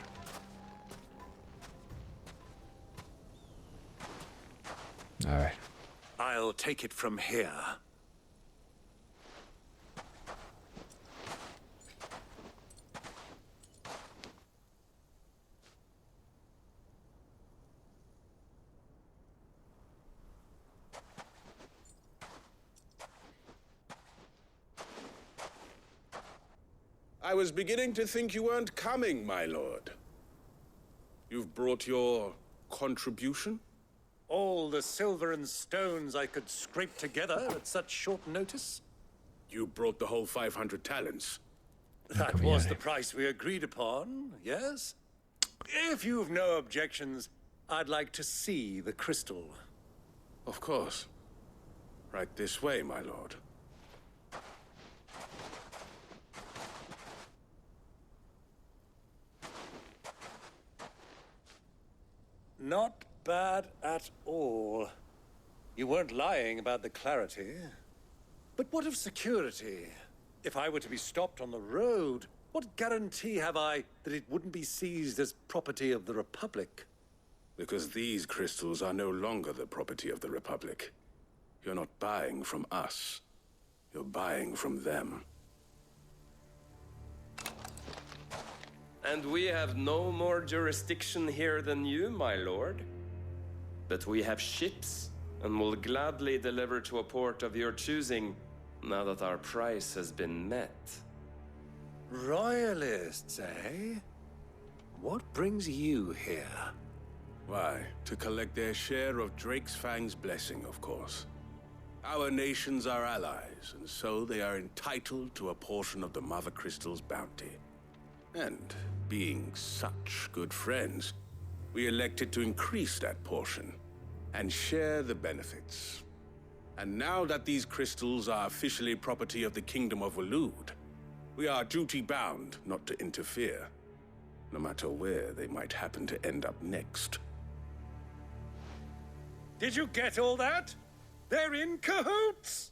A ver. I'll take it from here. I was beginning to think you weren't coming, my lord. You've brought your contribution? All the silver and stones I could scrape together at such short notice? You brought the whole 500 talents. That was the price we agreed upon, yes? If you've no objections, I'd like to see the crystal. Of course. Right this way, my lord. Not bad at all. You weren't lying about the clarity. But what of security? If I were to be stopped on the road, what guarantee have I that it wouldn't be seized as property of the Republic? Because these crystals are no longer the property of the Republic. You're not buying from us. You're buying from them. And we have no more jurisdiction here than you, my lord. But we have ships, and will gladly deliver to a port of your choosing, now that our price has been met. Royalists, eh? What brings you here? Why, to collect their share of Drake's Fang's blessing, of course. Our nations are allies, and so they are entitled to a portion of the Mother Crystal's bounty. And being such good friends, we elected to increase that portion and share the benefits. And now that these crystals are officially property of the Kingdom of Waloed, we are duty-bound not to interfere, no matter where they might happen to end up next. Did you get all that? They're in cahoots!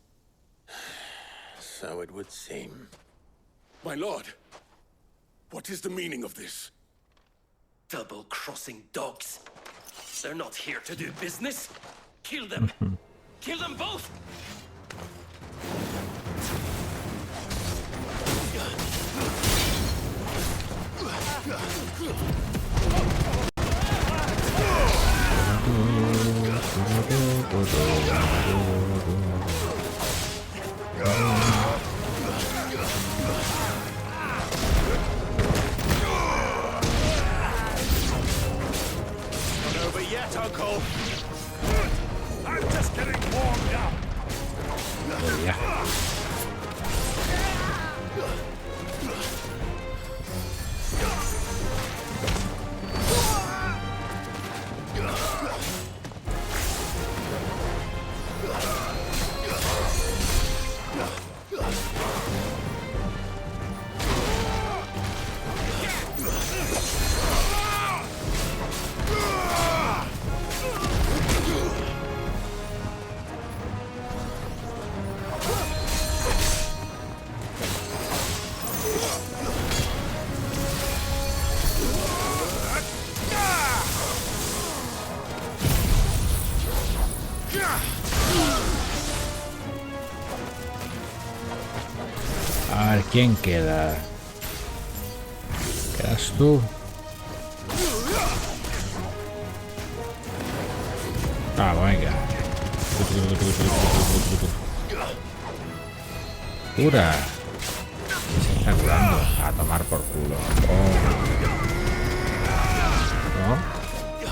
So it would seem. My lord! What is the meaning of this? Double-crossing dogs. They're not here to do business. Kill them. Kill them both! Not over yet, Uncle. I'm just getting warmed up. Oh, yeah. A ver, ¿quién queda? ¿Quedas tú? Ah, venga. ¡Cura! Se está curando. A tomar por culo. Oh. ¿No?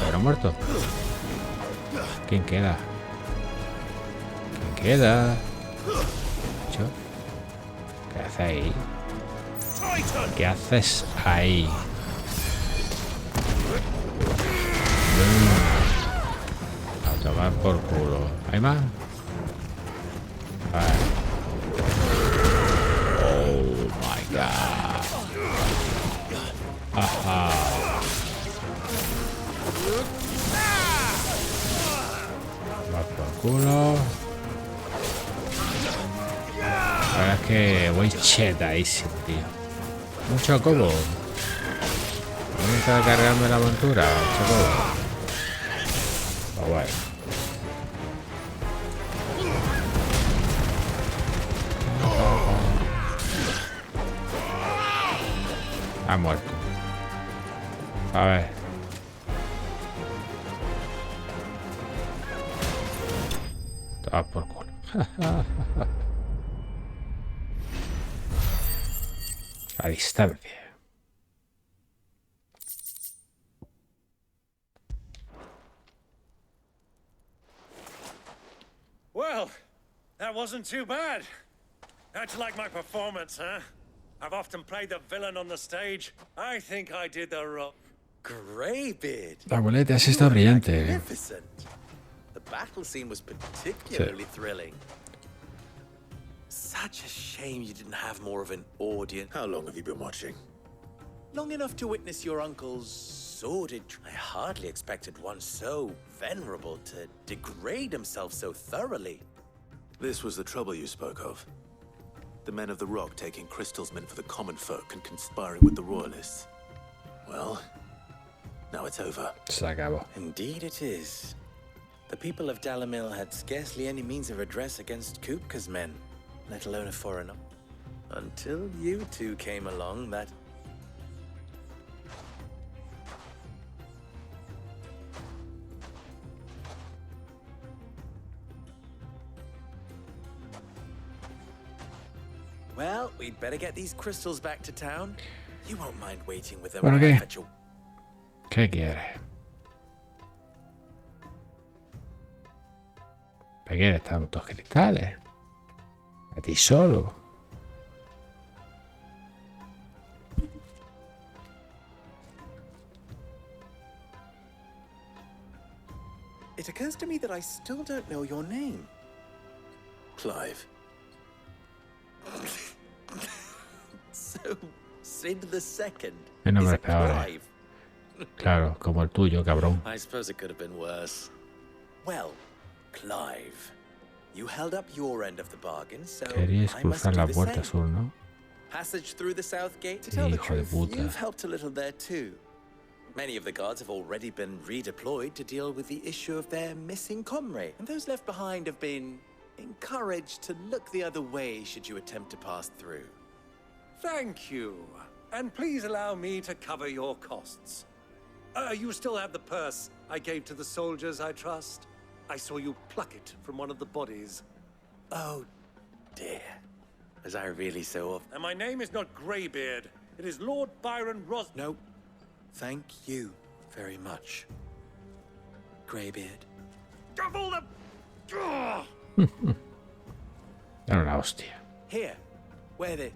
¿Pero muerto? ¿Quién queda? ¿Quién queda? ¿Yo? ¿Qué haces ahí? ¿Qué haces ahí? A tomar por culo. ¿Hay más? Vale. Oh my god. Ajá. Va por culo. La verdad es que voy chetadísimo, tío. Mucho cobo. Nunca cargarme la montura, chocobo. Pues bueno. Ha muerto. A ver. Toma por culo. A distancia. Well, that wasn't too bad. How'd you like my performance, huh? I've often played the villain on the stage. I think I did the role. Greybeard. La boleta sí está brillante. Magnificent. The battle scene was particularly thrilling. Such a shame you didn't have more of an audience. How long have you been watching? Long enough to witness your uncle's sordid. I hardly expected one so venerable to degrade himself so thoroughly. This was the trouble you spoke of. The men of the Rock taking crystals meant for the common folk and conspiring with the royalists. Well, now it's over. Se acabó. Indeed it is. The people of Dalamil had scarcely any means of redress against Kupka's men, let alone a foreigner. Until you two came along, that... Well, we'd better get these crystals back to town. You won't mind waiting with them. ¿Por qué? ¿Qué quiere? ¿Qué quieres tantos cristales? A ti solo. It occurs to me that I still don't know your name. Clive. So, Sid the Second Mi nombre is a es peor. Clive. Claro, como el tuyo, cabrón. I suppose it could have been worse. Well, Clive, you held up your end of the bargain, so Querías I must cruzar do la the puerta same. sur, ¿no? Passage through the south gate. To tell the Hijo de truth, puta. you've helped a little there too. Many of the guards have already been redeployed to deal with the issue of their missing comrade, and those left behind have been encouraged to look the other way should you attempt to pass through. Thank you. And please allow me to cover your costs. You still have the purse I gave to the soldiers, I trust? I saw you pluck it from one of the bodies. Oh, dear. Was I really so off? And my name is not Greybeard. It is Lord Byron Ros... No. Thank you very much, Greybeard. Double the... Ugh! Era una hostia. Here, wear this.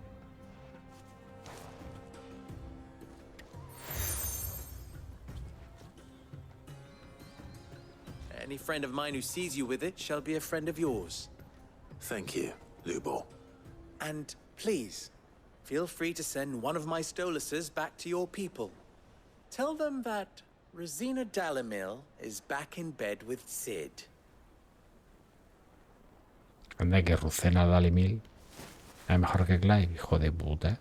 Any friend of mine who sees you with it shall be a friend of yours. Thank you, Lubo. And please, feel free to send one of my Stoluses back to your people. Tell them that Rosina Dalamil is back in bed with Sid. Anda que Rucena Dalimil es mejor que Clive, hijo de puta.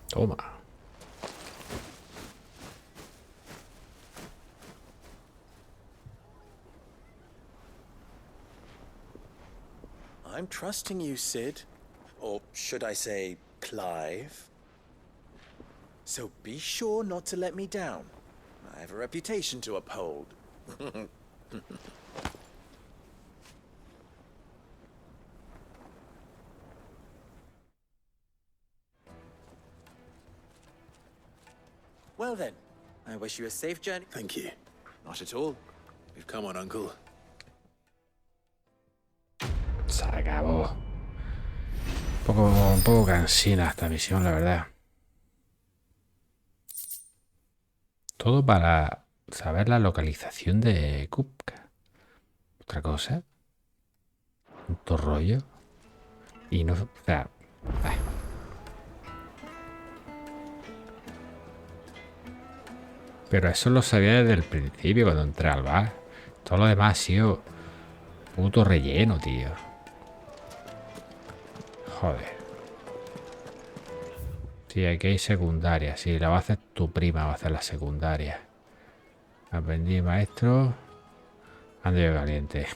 Toma. I'm trusting you, Sid. Or should I say, Clive? So be sure not to let me down. I have a reputation to uphold. Well then, I wish you a safe journey. Thank you. Not at all. We've come on, Uncle. Se acabó. Un poco cansina esta misión, la verdad. Todo para saber la localización de Kupka. Otra cosa. Tanto rollo. Y no... O sea... Pero eso lo sabía desde el principio cuando entré al bar. Todo lo demás ha sido puto relleno, tío. Joder. Sí, aquí hay secundaria. Sí, la va a hacer tu prima, va a hacer la secundaria. Aprendí, maestro. Ando yo caliente.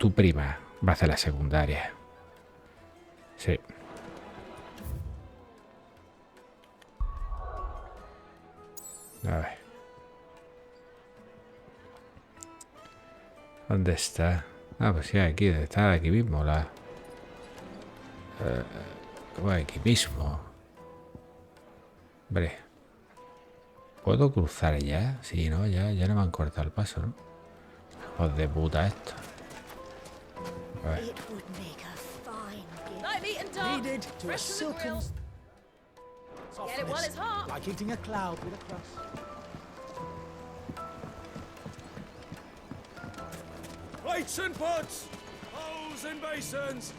tu prima va a hacer la secundaria. Sí. A ver. ¿Dónde está? Ah, pues sí, aquí. Está aquí mismo la... ¿Cómo aquí mismo? Hombre. ¿Puedo cruzar ya? Sí, ¿no? Ya no me han cortado el paso, ¿no? Hijos de puta esto. A ver. Needed to a silken. Get it while it's hot. Like eating a cloud with a crust. Plates and pots! Bowls and basins!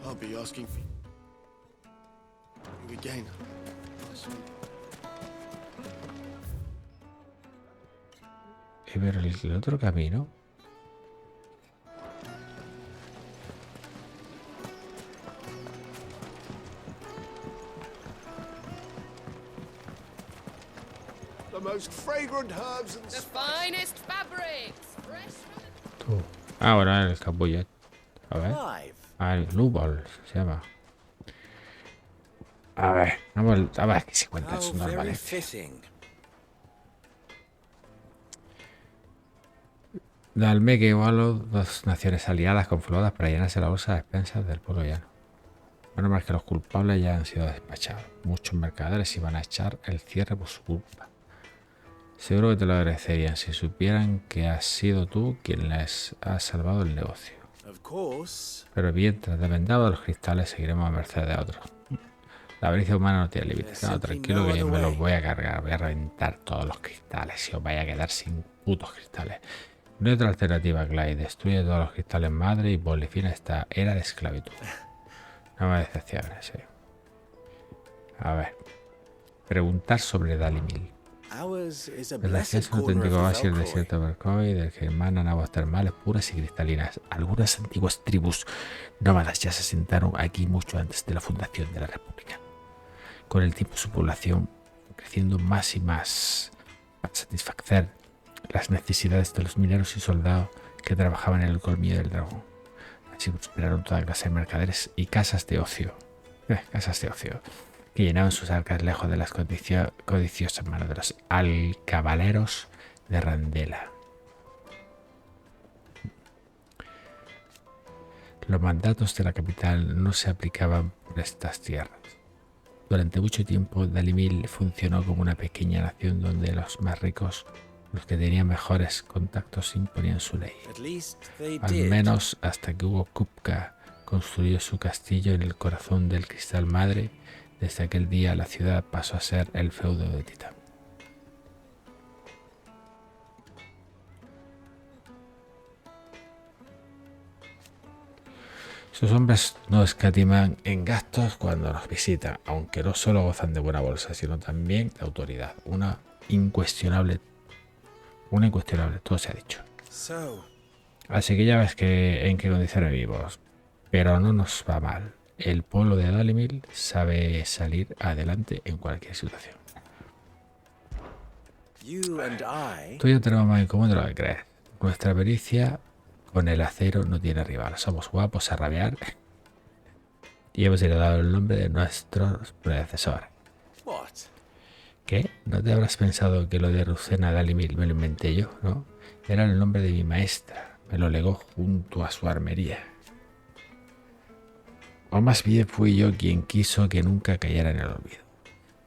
I'll be asking for you again. Pero el otro camino. The most fragrant herbs and The finest fabrics. Fresh from Tú. Ah, bueno, el capullo. A ver. Ah, el ELRulK.O se llama. A ver, vamos a ver qué se cuenta su normalmente. Dalme que igualó dos naciones aliadas confabuladas para llenarse la bolsa de expensas del pueblo llano. Menos mal que los culpables ya han sido despachados. Muchos mercaderes iban a echar el cierre por su culpa. Seguro que te lo agradecerían si supieran que has sido tú quien les ha salvado el negocio. Pero mientras dependamos de los cristales, seguiremos a merced de otros. La avaricia humana no tiene límites. No, tranquilo que yo me los voy a cargar. Voy a reventar todos los cristales y os vais a quedar sin putos cristales. No hay otra alternativa, Clyde. Destruye todos los cristales madre y ponle fin a esta era de esclavitud. No me decepciones, sí. A ver. Preguntar sobre Dalimil. El desierto es un auténtico oasis del desierto de ELRulK.O del que emanan aguas termales puras y cristalinas. Algunas antiguas tribus nómadas ya se asentaron aquí mucho antes de la fundación de la República. Con el tiempo su población fue creciendo más y más para satisfacer las necesidades de los mineros y soldados que trabajaban en el colmillo del dragón. Así prosperaron toda clase de mercaderes y casas de ocio. Que llenaban sus arcas lejos de las codiciosas manos de los alcabaleros de Randela. Los mandatos de la capital no se aplicaban por estas tierras. Durante mucho tiempo, Dalimil funcionó como una pequeña nación donde los más ricos, los que tenían mejores contactos, imponían su ley. Al menos hasta que ELRulK.O construyó su castillo en el corazón del cristal madre. Desde aquel día la ciudad pasó a ser el feudo de Titán. Sus hombres no escatiman en gastos cuando nos visitan, aunque no solo gozan de buena bolsa, sino también de autoridad. Una incuestionable, todo se ha dicho. Así que ya ves en qué condiciones vivimos, pero no nos va mal. El pueblo de Dalimil sabe salir adelante en cualquier situación. Tú y yo tenemos más en común de lo que crees. Nuestra pericia con el acero no tiene rival. Somos guapos a rabiar y hemos heredado el nombre de nuestros predecesores. ¿Qué? ¿No te habrás pensado que lo de Rucena Dalimil me lo inventé yo, no? Era el nombre de mi maestra. Me lo legó junto a su armería. O más bien fui yo quien quiso que nunca cayera en el olvido.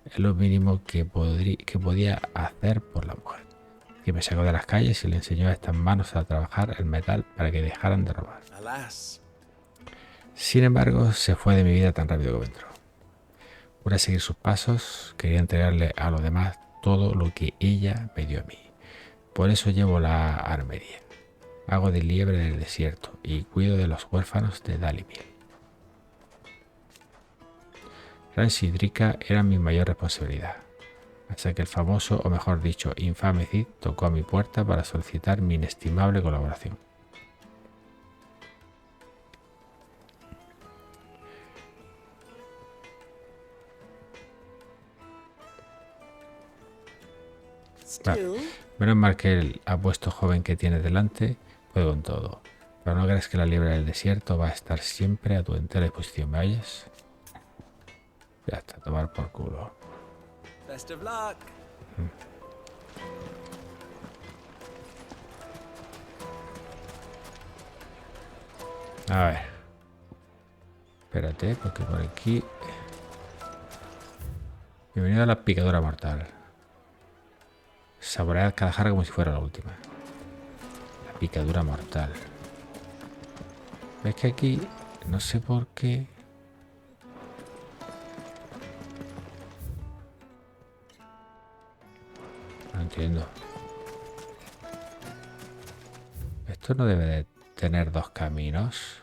Es lo mínimo que podía hacer por la mujer, que me sacó de las calles y le enseñó a estas manos a trabajar el metal para que dejaran de robar. Sin embargo, se fue de mi vida tan rápido como entró. Pude seguir sus pasos, quería entregarle a los demás todo lo que ella me dio a mí. Por eso llevo la armería. Hago de liebre del desierto y cuido de los huérfanos de Dalimil. Rance y Drika eran mi mayor responsabilidad, hasta que el famoso, o mejor dicho, infame Cid tocó a mi puerta para solicitar mi inestimable colaboración. Vale. Menos mal que el apuesto joven que tienes delante puede con todo. Pero no crees que la liebre del desierto va a estar siempre a tu entera disposición, ¿me oyes? Ya está, tomar por culo. Best of luck. A ver. Espérate, porque por aquí... Bienvenido a la picadura mortal. Saborear cada jarra como si fuera la última. La picadura mortal. ¿Ves que aquí... No sé por qué... No entiendo. Esto no debe de tener dos caminos.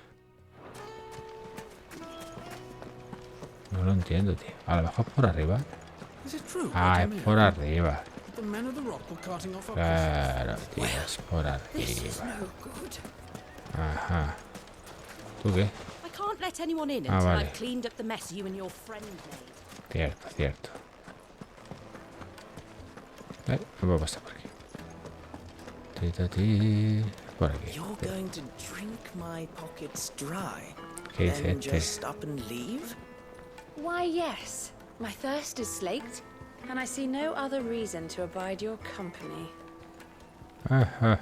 No lo entiendo, tío. A lo mejor por arriba. Ah, es por arriba. Claro, tío, es por arriba. Ajá. ¿Tú qué? Ah, vale. Cierto, cierto. Me puedo pasar por aquí. Por aquí. You're going to drink my pockets dry, ¿Qué dice then este? just up and leave? Why, yes. My thirst is slaked, and I see no other reason to abide your company. Ajá.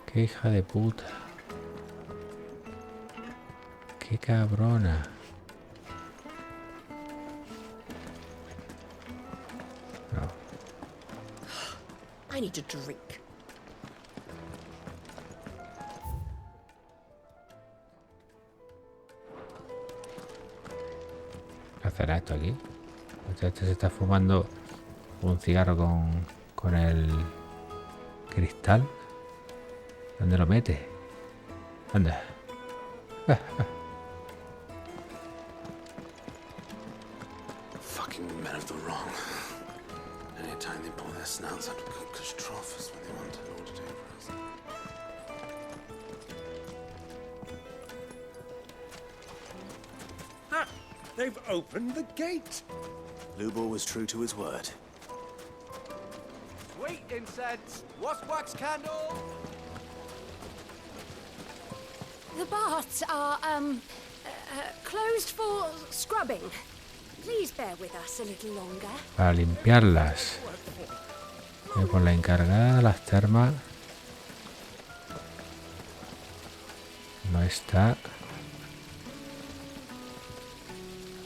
Qué hija de puta. Qué cabrona. No. I need a drink. ¿Qué hacerá esto aquí? Este se está fumando un cigarro con el cristal. ¿Dónde lo mete? Anda. Fucking men of the wrong. Anytime they pull their snouts out of Cook's trough when they want an order to impress. Ah, they've opened the gate. Lubor was true to his word. Sweet incense. What's wax candle? The baths are, closed for scrubbing. Please bear with us a little longer. Para limpiarlas. Con la encargada de las termas. No está.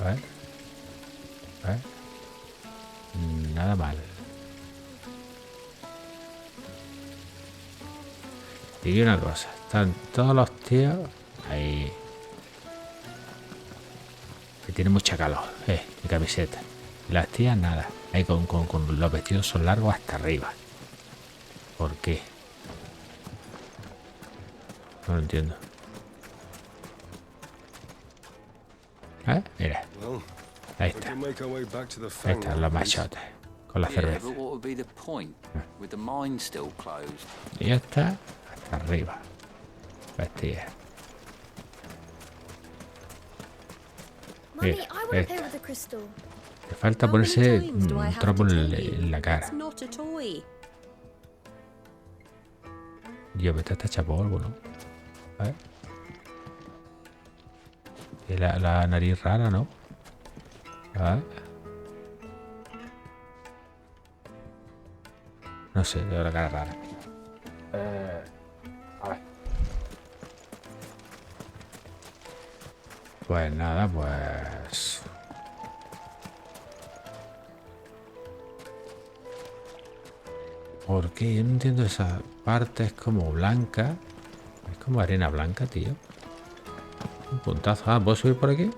A ver. A ver. Nada mal. Y una cosa. Están todos los tíos ahí. Que tiene mucha calor. Mi camiseta. Y las tías nada. Ahí con los vestidos son largos hasta arriba. ¿Por qué? No lo entiendo. Mira. Ahí está. Ahí están los machotes. Con la cerveza. Y ya está hasta arriba. Vestida. Mira, esta. Le falta ponerse un trapo en la cara. Dios, pero está hecha polvo, ¿no? A ver. Y la nariz rara, ¿no? A ver. No sé, veo la cara rara. A ver. Pues nada, pues... ¿Por qué? Yo no entiendo esa parte, es como blanca. Es como arena blanca, tío. Un puntazo. Ah, ¿puedo subir por aquí?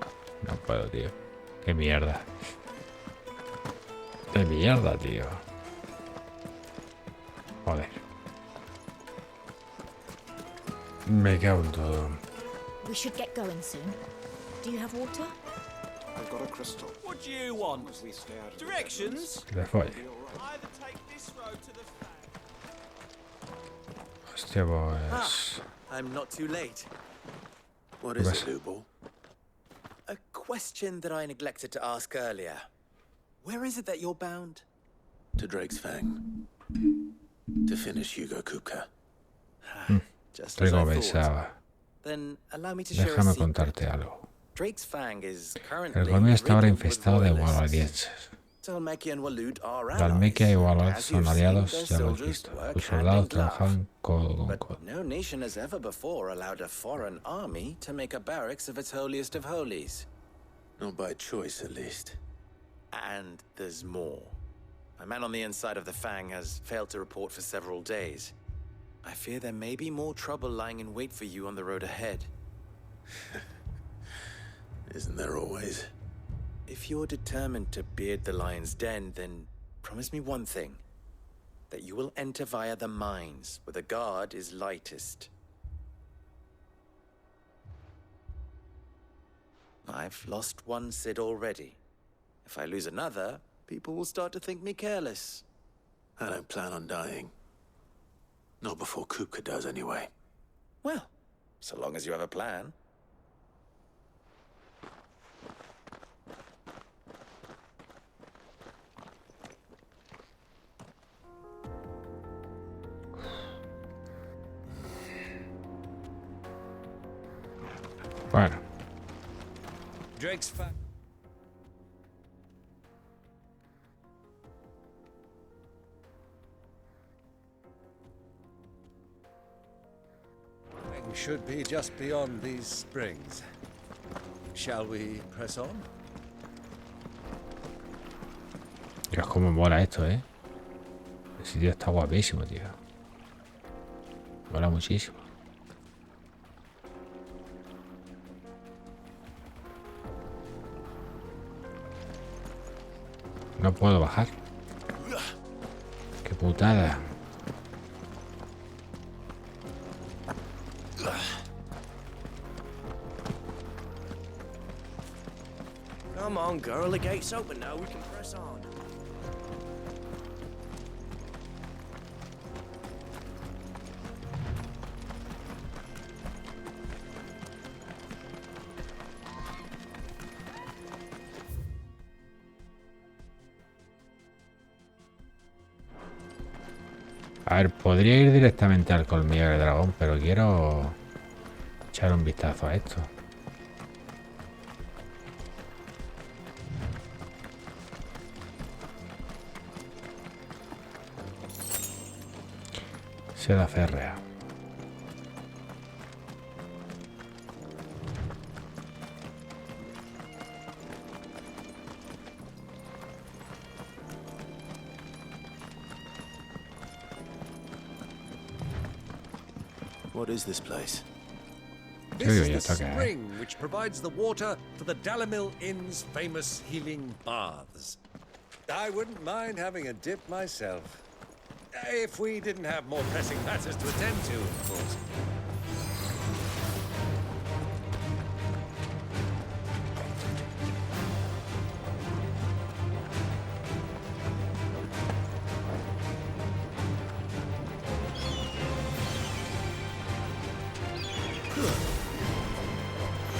No puedo, tío. Qué mierda. Qué mierda, tío. Joder. Me cago en todo. We should get going soon. Do you have water? I've got a crystal. What do you want? Directions? Que te folle. Either take this road to the Hostia, pues... I'm not too late. What is it, Lubor? A question that I neglected to ask earlier. Where is it that you're bound? To Drake's Fang. To finish Hugo Kupka. Just as I Como thought. pensaba. Then allow me to share a Déjame secret. contarte algo. Drake's Fang is El currently Golmio está ahora riddled with infestado de loyalists. waladienses. Talmeki and Walud are Dalmequia y allies. Walad As son you've seen, aliados, their ya lo has soldiers visto. work Sus hand in soldados glove. trabajan codo con codo. But no nation has ever before allowed a foreign army to make a barracks of its holiest of holies. Not by choice, at least. And there's more. A man on the inside of the Fang has failed to report for several days. I fear there may be more trouble lying in wait for you on the road ahead. Isn't there always? If you're determined to beard the lion's den, then promise me one thing. That you will enter via the mines, where the guard is lightest. I've lost one Cid already. If I lose another, people will start to think me careless. I don't plan on dying. Not before Kupka does, anyway. Well, so long as you have a plan. Bueno. Drake's Fang. Should be just beyond these springs. Shall we press on? Dios, cómo mola esto, ¿eh? El sitio está guapísimo, tío. Mola muchísimo. No puedo bajar. Qué putada. Come on, girl. The gate's open now. We can press on. A ver, podría ir directamente al colmillo del dragón, pero quiero echar un vistazo a esto. Seda férrea. What is this place? This is the spring which provides the water for the Dalimil Inn's famous healing baths. I wouldn't mind having a dip myself. If we didn't have more pressing matters to attend to, of course.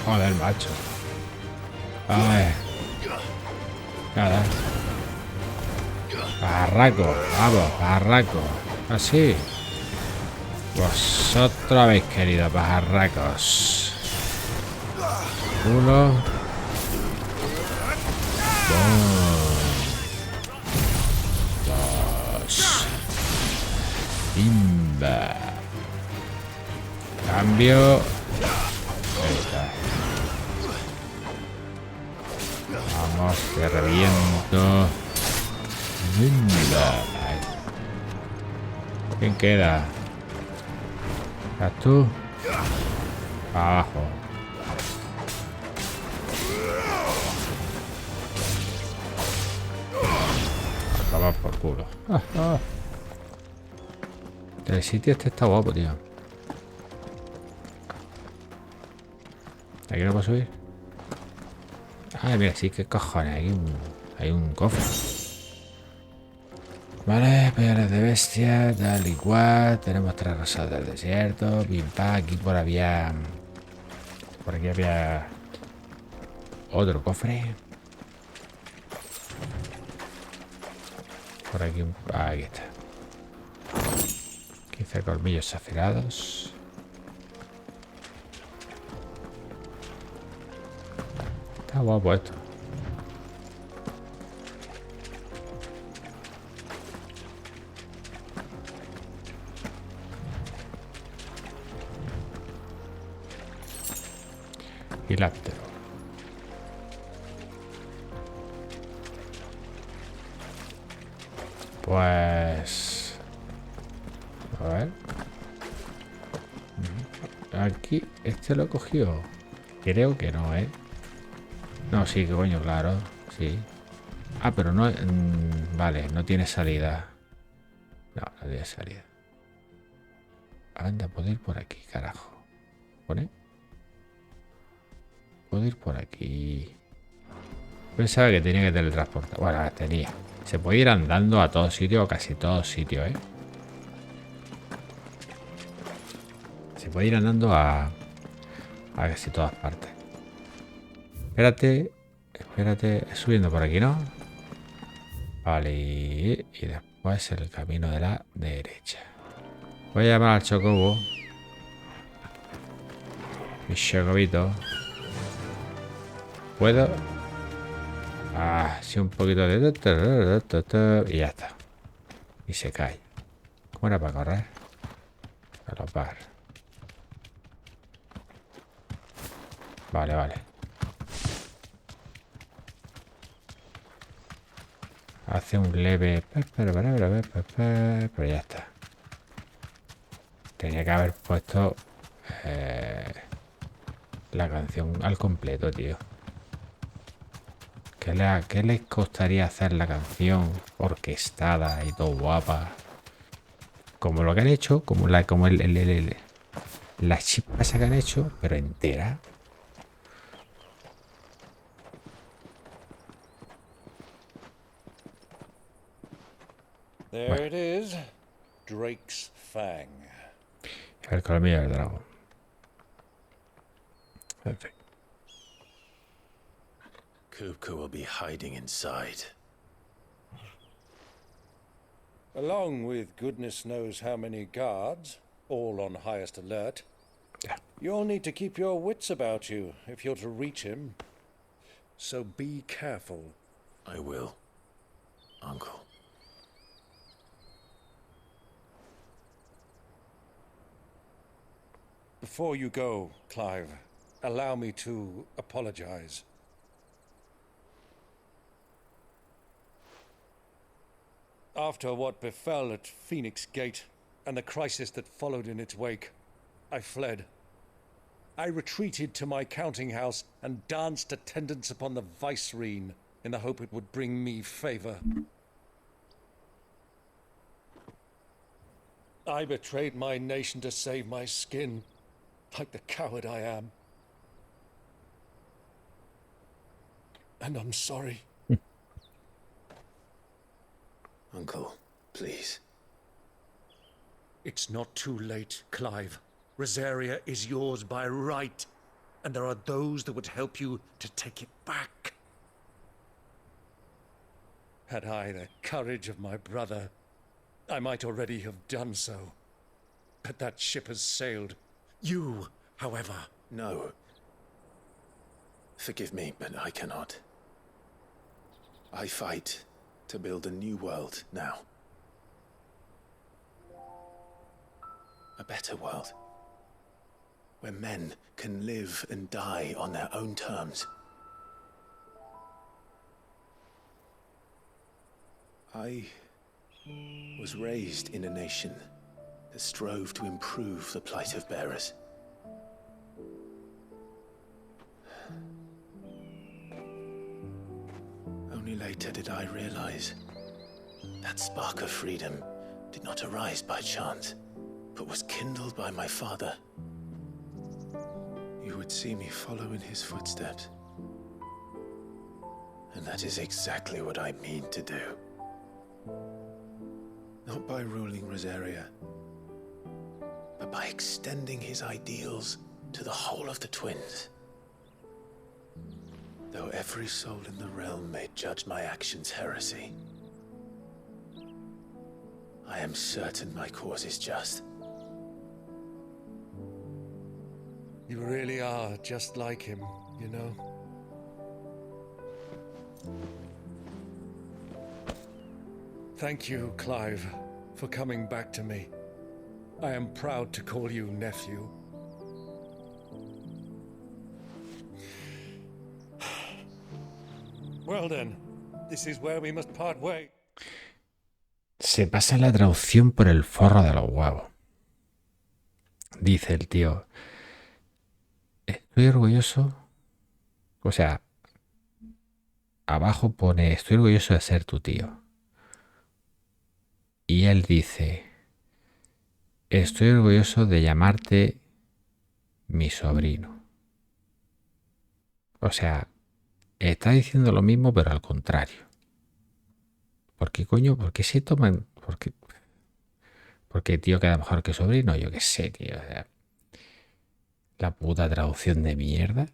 Joder, macho. Ay. Nada. Pajarraco, vamos, pajarraco. Así. Vosotros habéis querido, pajarracos. Uno. Dos. Pimba. Cambio. Ahí está. Vamos, te reviento. Pimba. Ahí. ¿Quién queda? ¿Estás tú? Abajo. Acabas por culo. El sitio este está guapo, tío. ¿Aquí no puedo subir? Ay, mira, sí, qué cojones. Hay un cofre. Vale, peores de bestia, tal y cual. Tenemos 3 rosas del desierto. Pim pam, aquí por aquí había otro cofre. Por aquí, aquí está. 15 colmillos afilados. Está guapo esto. Quilátero. Pues... a ver. Aquí, este lo cogió. Creo que no, ¿eh? No, sí, que coño, claro. Sí. Ah, pero no... vale, no tiene salida. No, no tiene salida. Anda, puedo ir por aquí, carajo. ¿Pone? Puedo ir por aquí. Pensaba que tenía que teletransportar. Bueno, tenía. Se puede ir andando a todos sitios o casi todos sitios, ¿eh? Se puede ir andando a casi todas partes. Espérate. Espérate. Subiendo por aquí, ¿no? Vale. Y después el camino de la derecha. Voy a llamar al chocobo. Mi chocobito. ¿Puedo? Ah, sí, un poquito de... y ya está. Y se cae. ¿Cómo era para correr? Galopar. Vale, vale. Hace un leve... pero ya está. Tenía que haber puesto la canción al completo, tío. ¿Qué les costaría hacer la canción orquestada y todo guapa? Como lo que han hecho, como la chispa esa que han hecho, pero entera. There it is, Drake's Fang. El colmillo del dragón. En fin. ELRulK.O will be hiding inside. Along with goodness knows how many guards, all on highest alert. Yeah. You'll need to keep your wits about you if you're to reach him. So be careful. I will, Uncle. Before you go, Clive, allow me to apologize. After what befell at Phoenix Gate and the crisis that followed in its wake, I fled. I retreated to my counting house and danced attendance upon the vicereine in the hope it would bring me favor. I betrayed my nation to save my skin, like the coward I am. And I'm sorry. Uncle, please. It's not too late, Clive. Rosaria is yours by right, and there are those that would help you to take it back. Had I the courage of my brother, I might already have done so. But that ship has sailed. You, however... No. Forgive me, but I cannot. I fight to build a new world now. A better world. Where men can live and die on their own terms. I was raised in a nation that strove to improve the plight of bearers. Only later did I realize that spark of freedom did not arise by chance, but was kindled by my father. You would see me follow in his footsteps. And that is exactly what I mean to do. Not by ruling Rosaria, but by extending his ideals to the whole of the twins. Though every soul in the realm may judge my actions heresy, I am certain my cause is just. You really are just like him, you know? Thank you, Clive, for coming back to me. I am proud to call you nephew. Well then, this is where we must part ways. Se pasa la traducción por el forro de los huevos. Dice el tío. Estoy orgulloso. O sea, abajo pone, estoy orgulloso de ser tu tío. Y él dice, estoy orgulloso de llamarte mi sobrino. O sea, está diciendo lo mismo, pero al contrario. ¿Por qué coño? ¿Por qué se toman? Porque tío queda mejor que sobrino, yo qué sé, tío. O sea, la puta traducción de mierda.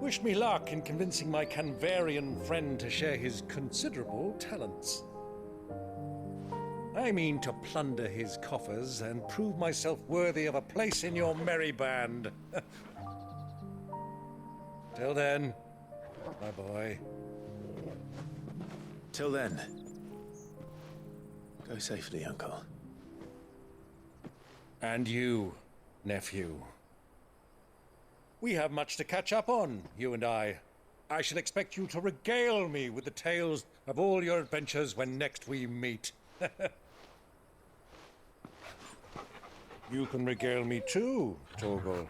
Wish me luck in convincing my Canvarian friend to share his considerable talents. I mean to plunder his coffers and prove myself worthy of a place in your merry band. Till then, my boy. Till then, go safely, Uncle. And you, nephew. We have much to catch up on, you and I. I shall expect you to regale me with the tales of all your adventures when next we meet. You can regale me too, Torgal.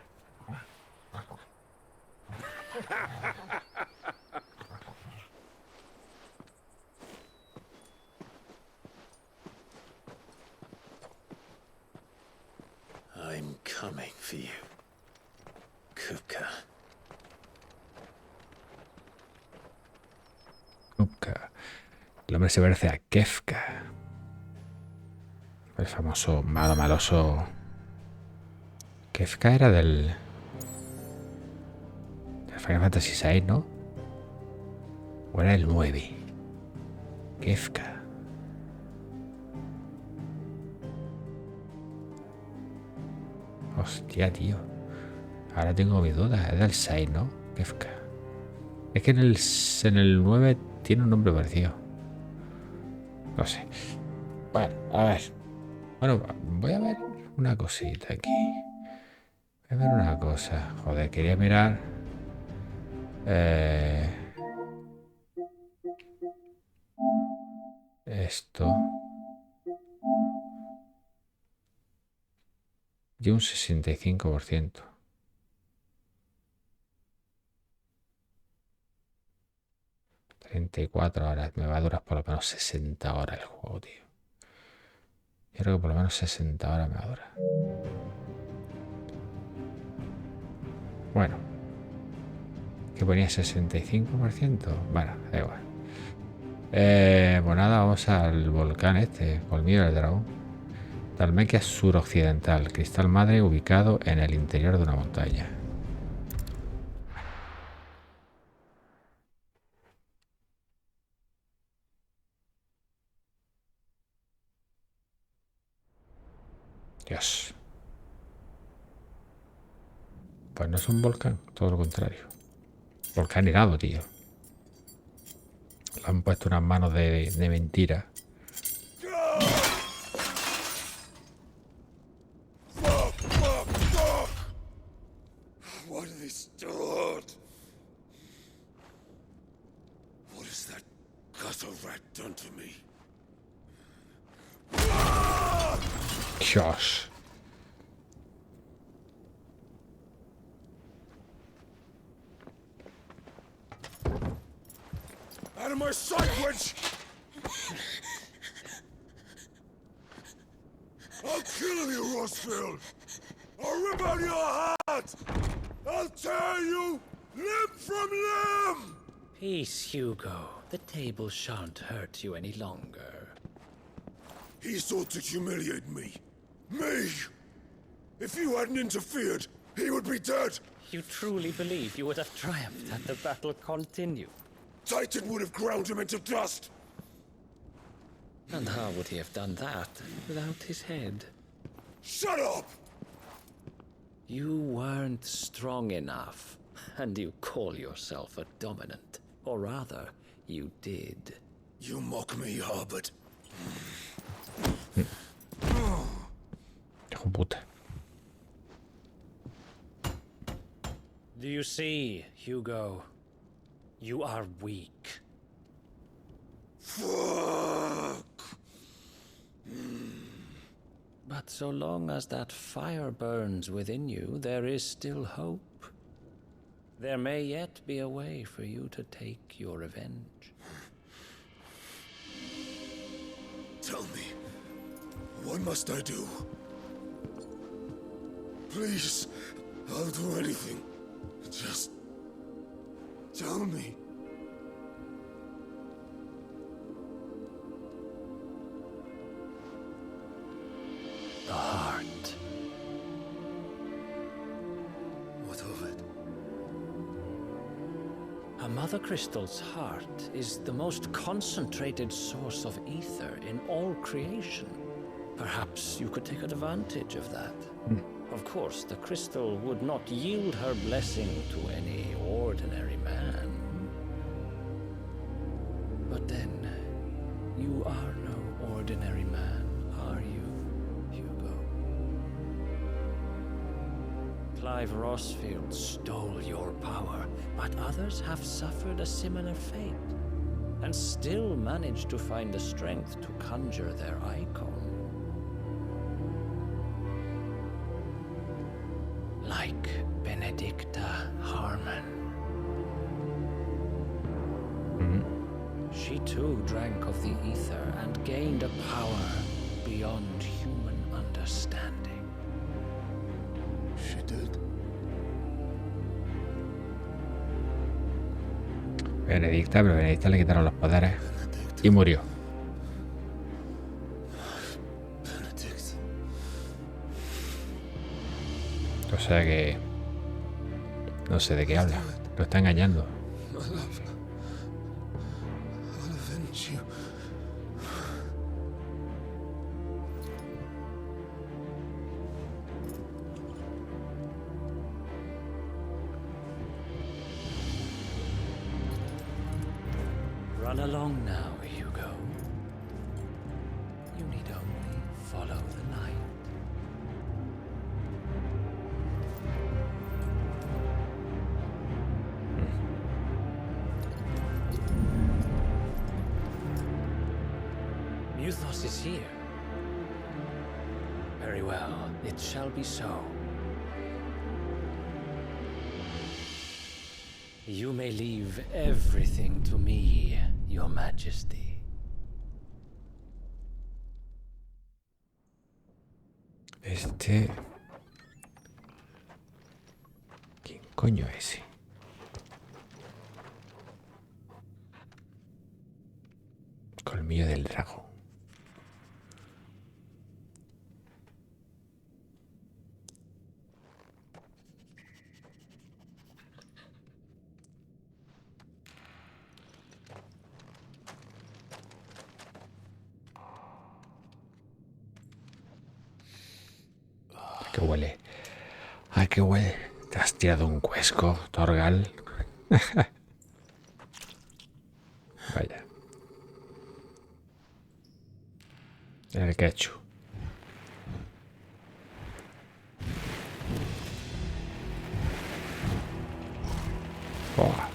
I'm coming for you, Kupka. Kupka. El hombre se parece a Kefka. El famoso malo maloso. Kefka era del Final Fantasy VI, ¿no? ¿O era el 9? Kefka. Hostia, tío. Ahora tengo mis dudas. Es del 6, ¿no? Kefka. Es que en el 9 tiene un nombre parecido. No sé. Bueno, a ver. Bueno, voy a ver una cosita aquí. Voy a ver una cosa. Joder, quería mirar. Esto. Y un 65%. $34. Me va a durar por lo menos 60 horas el juego, tío. Yo creo que por lo menos 60 horas me va a durar. Bueno. ¿Qué ponía? 65%. Bueno, da igual. Pues nada, vamos al volcán este. Colmillo del dragón. Dalmequia suroccidental. Cristal madre ubicado en el interior de una montaña. Dios. Pues no es un volcán, todo lo contrario. Volcán helado, tío. Le han puesto unas manos de mentira. What have they stored? What has that gutter rat done to me? Dios. Out of my sight, witch! I'll kill you, Rossfield! I'll rip out your heart! I'll tear you limb from limb! Peace, Hugo. The table shan't hurt you any longer. He sought to humiliate me. Me! If you hadn't interfered, he would be dead! You truly believe you would have triumphed had the battle continued? Titan would have ground him into dust! And how would he have done that without his head? Shut up! You weren't strong enough, and you call yourself a dominant. Or rather, you did. You mock me, Harbert. Hijo puta. Do you see, Hugo? You are weak. Fuck! But so long as that fire burns within you, there is still hope. There may yet be a way for you to take your revenge. Tell me, what must I do? Please, I'll do anything. Just tell me. The heart. What of it? A mother crystal's heart is the most concentrated source of ether in all creation. Perhaps you could take advantage of that. Of course, the crystal would not yield her blessing to any ordinary man. But then, you are no ordinary man, are you, Hugo? Clive Rossfield stole your power, but others have suffered a similar fate, and still managed to find the strength to conjure their icon. Like Benedicta Harmon. She too drank of the ether and gained a power beyond human understanding. She did. Benedicta, pero Benedicta le quitaron los poderes y murió. O sea que no sé de qué habla. Lo está engañando. Run along now, Hugo. You need only follow the light. Muthos is here. Very well, it shall be so. You may leave everything to me, Your Majesty. ¿Quién coño es ese? Colmillo del dragón. ¿Qué huele? Ay, qué huele. Te has tirado un cuesco, Torgal. Vaya. El quechu. Buah.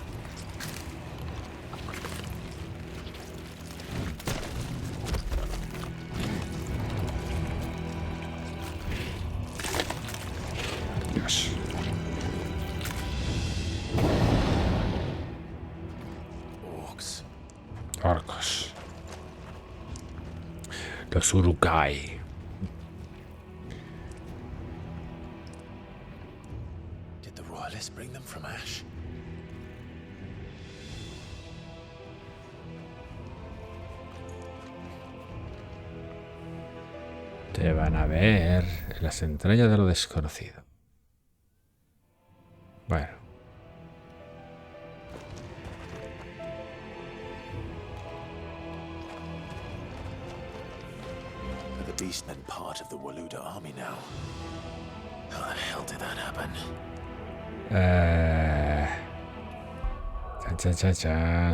Dios. Orcos. Los ELRulK.O. Did the royalists bring them from Ash? Te van a ver en las entrañas de lo desconocido. Bueno. Are the beastmen part of the Waluda army now?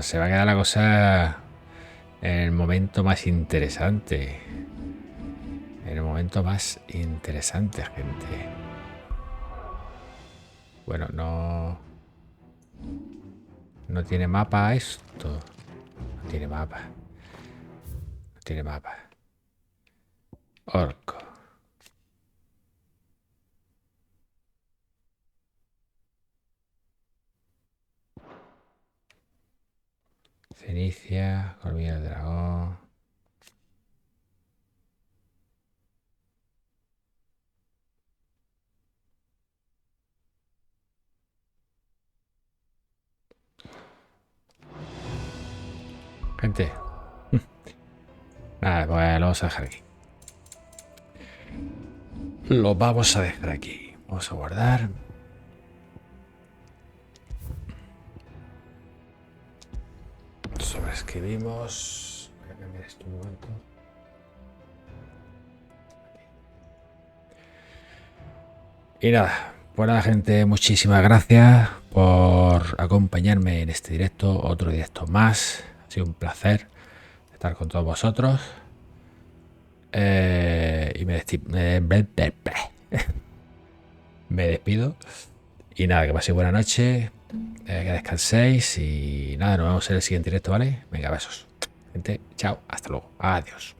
Se va a quedar la cosa en el momento más interesante. En el momento más interesante, gente. Bueno, no tiene mapa esto. No tiene mapa. No tiene mapa. Orco. Cenicia, colmillo del dragón. Gente. Nada, pues lo vamos a dejar aquí. Lo vamos a dejar aquí. Vamos a guardar. Sobreescribimos. Voy a cambiar esto un momento. Y nada, pues nada, gente, muchísimas gracias por acompañarme en este directo, otro directo más. Ha sido un placer estar con todos vosotros. Y me despido. Y nada, que paséis buena noche, que descanséis y nada, nos vemos en el siguiente directo, ¿vale? Venga, besos. Gente, chao, hasta luego, adiós.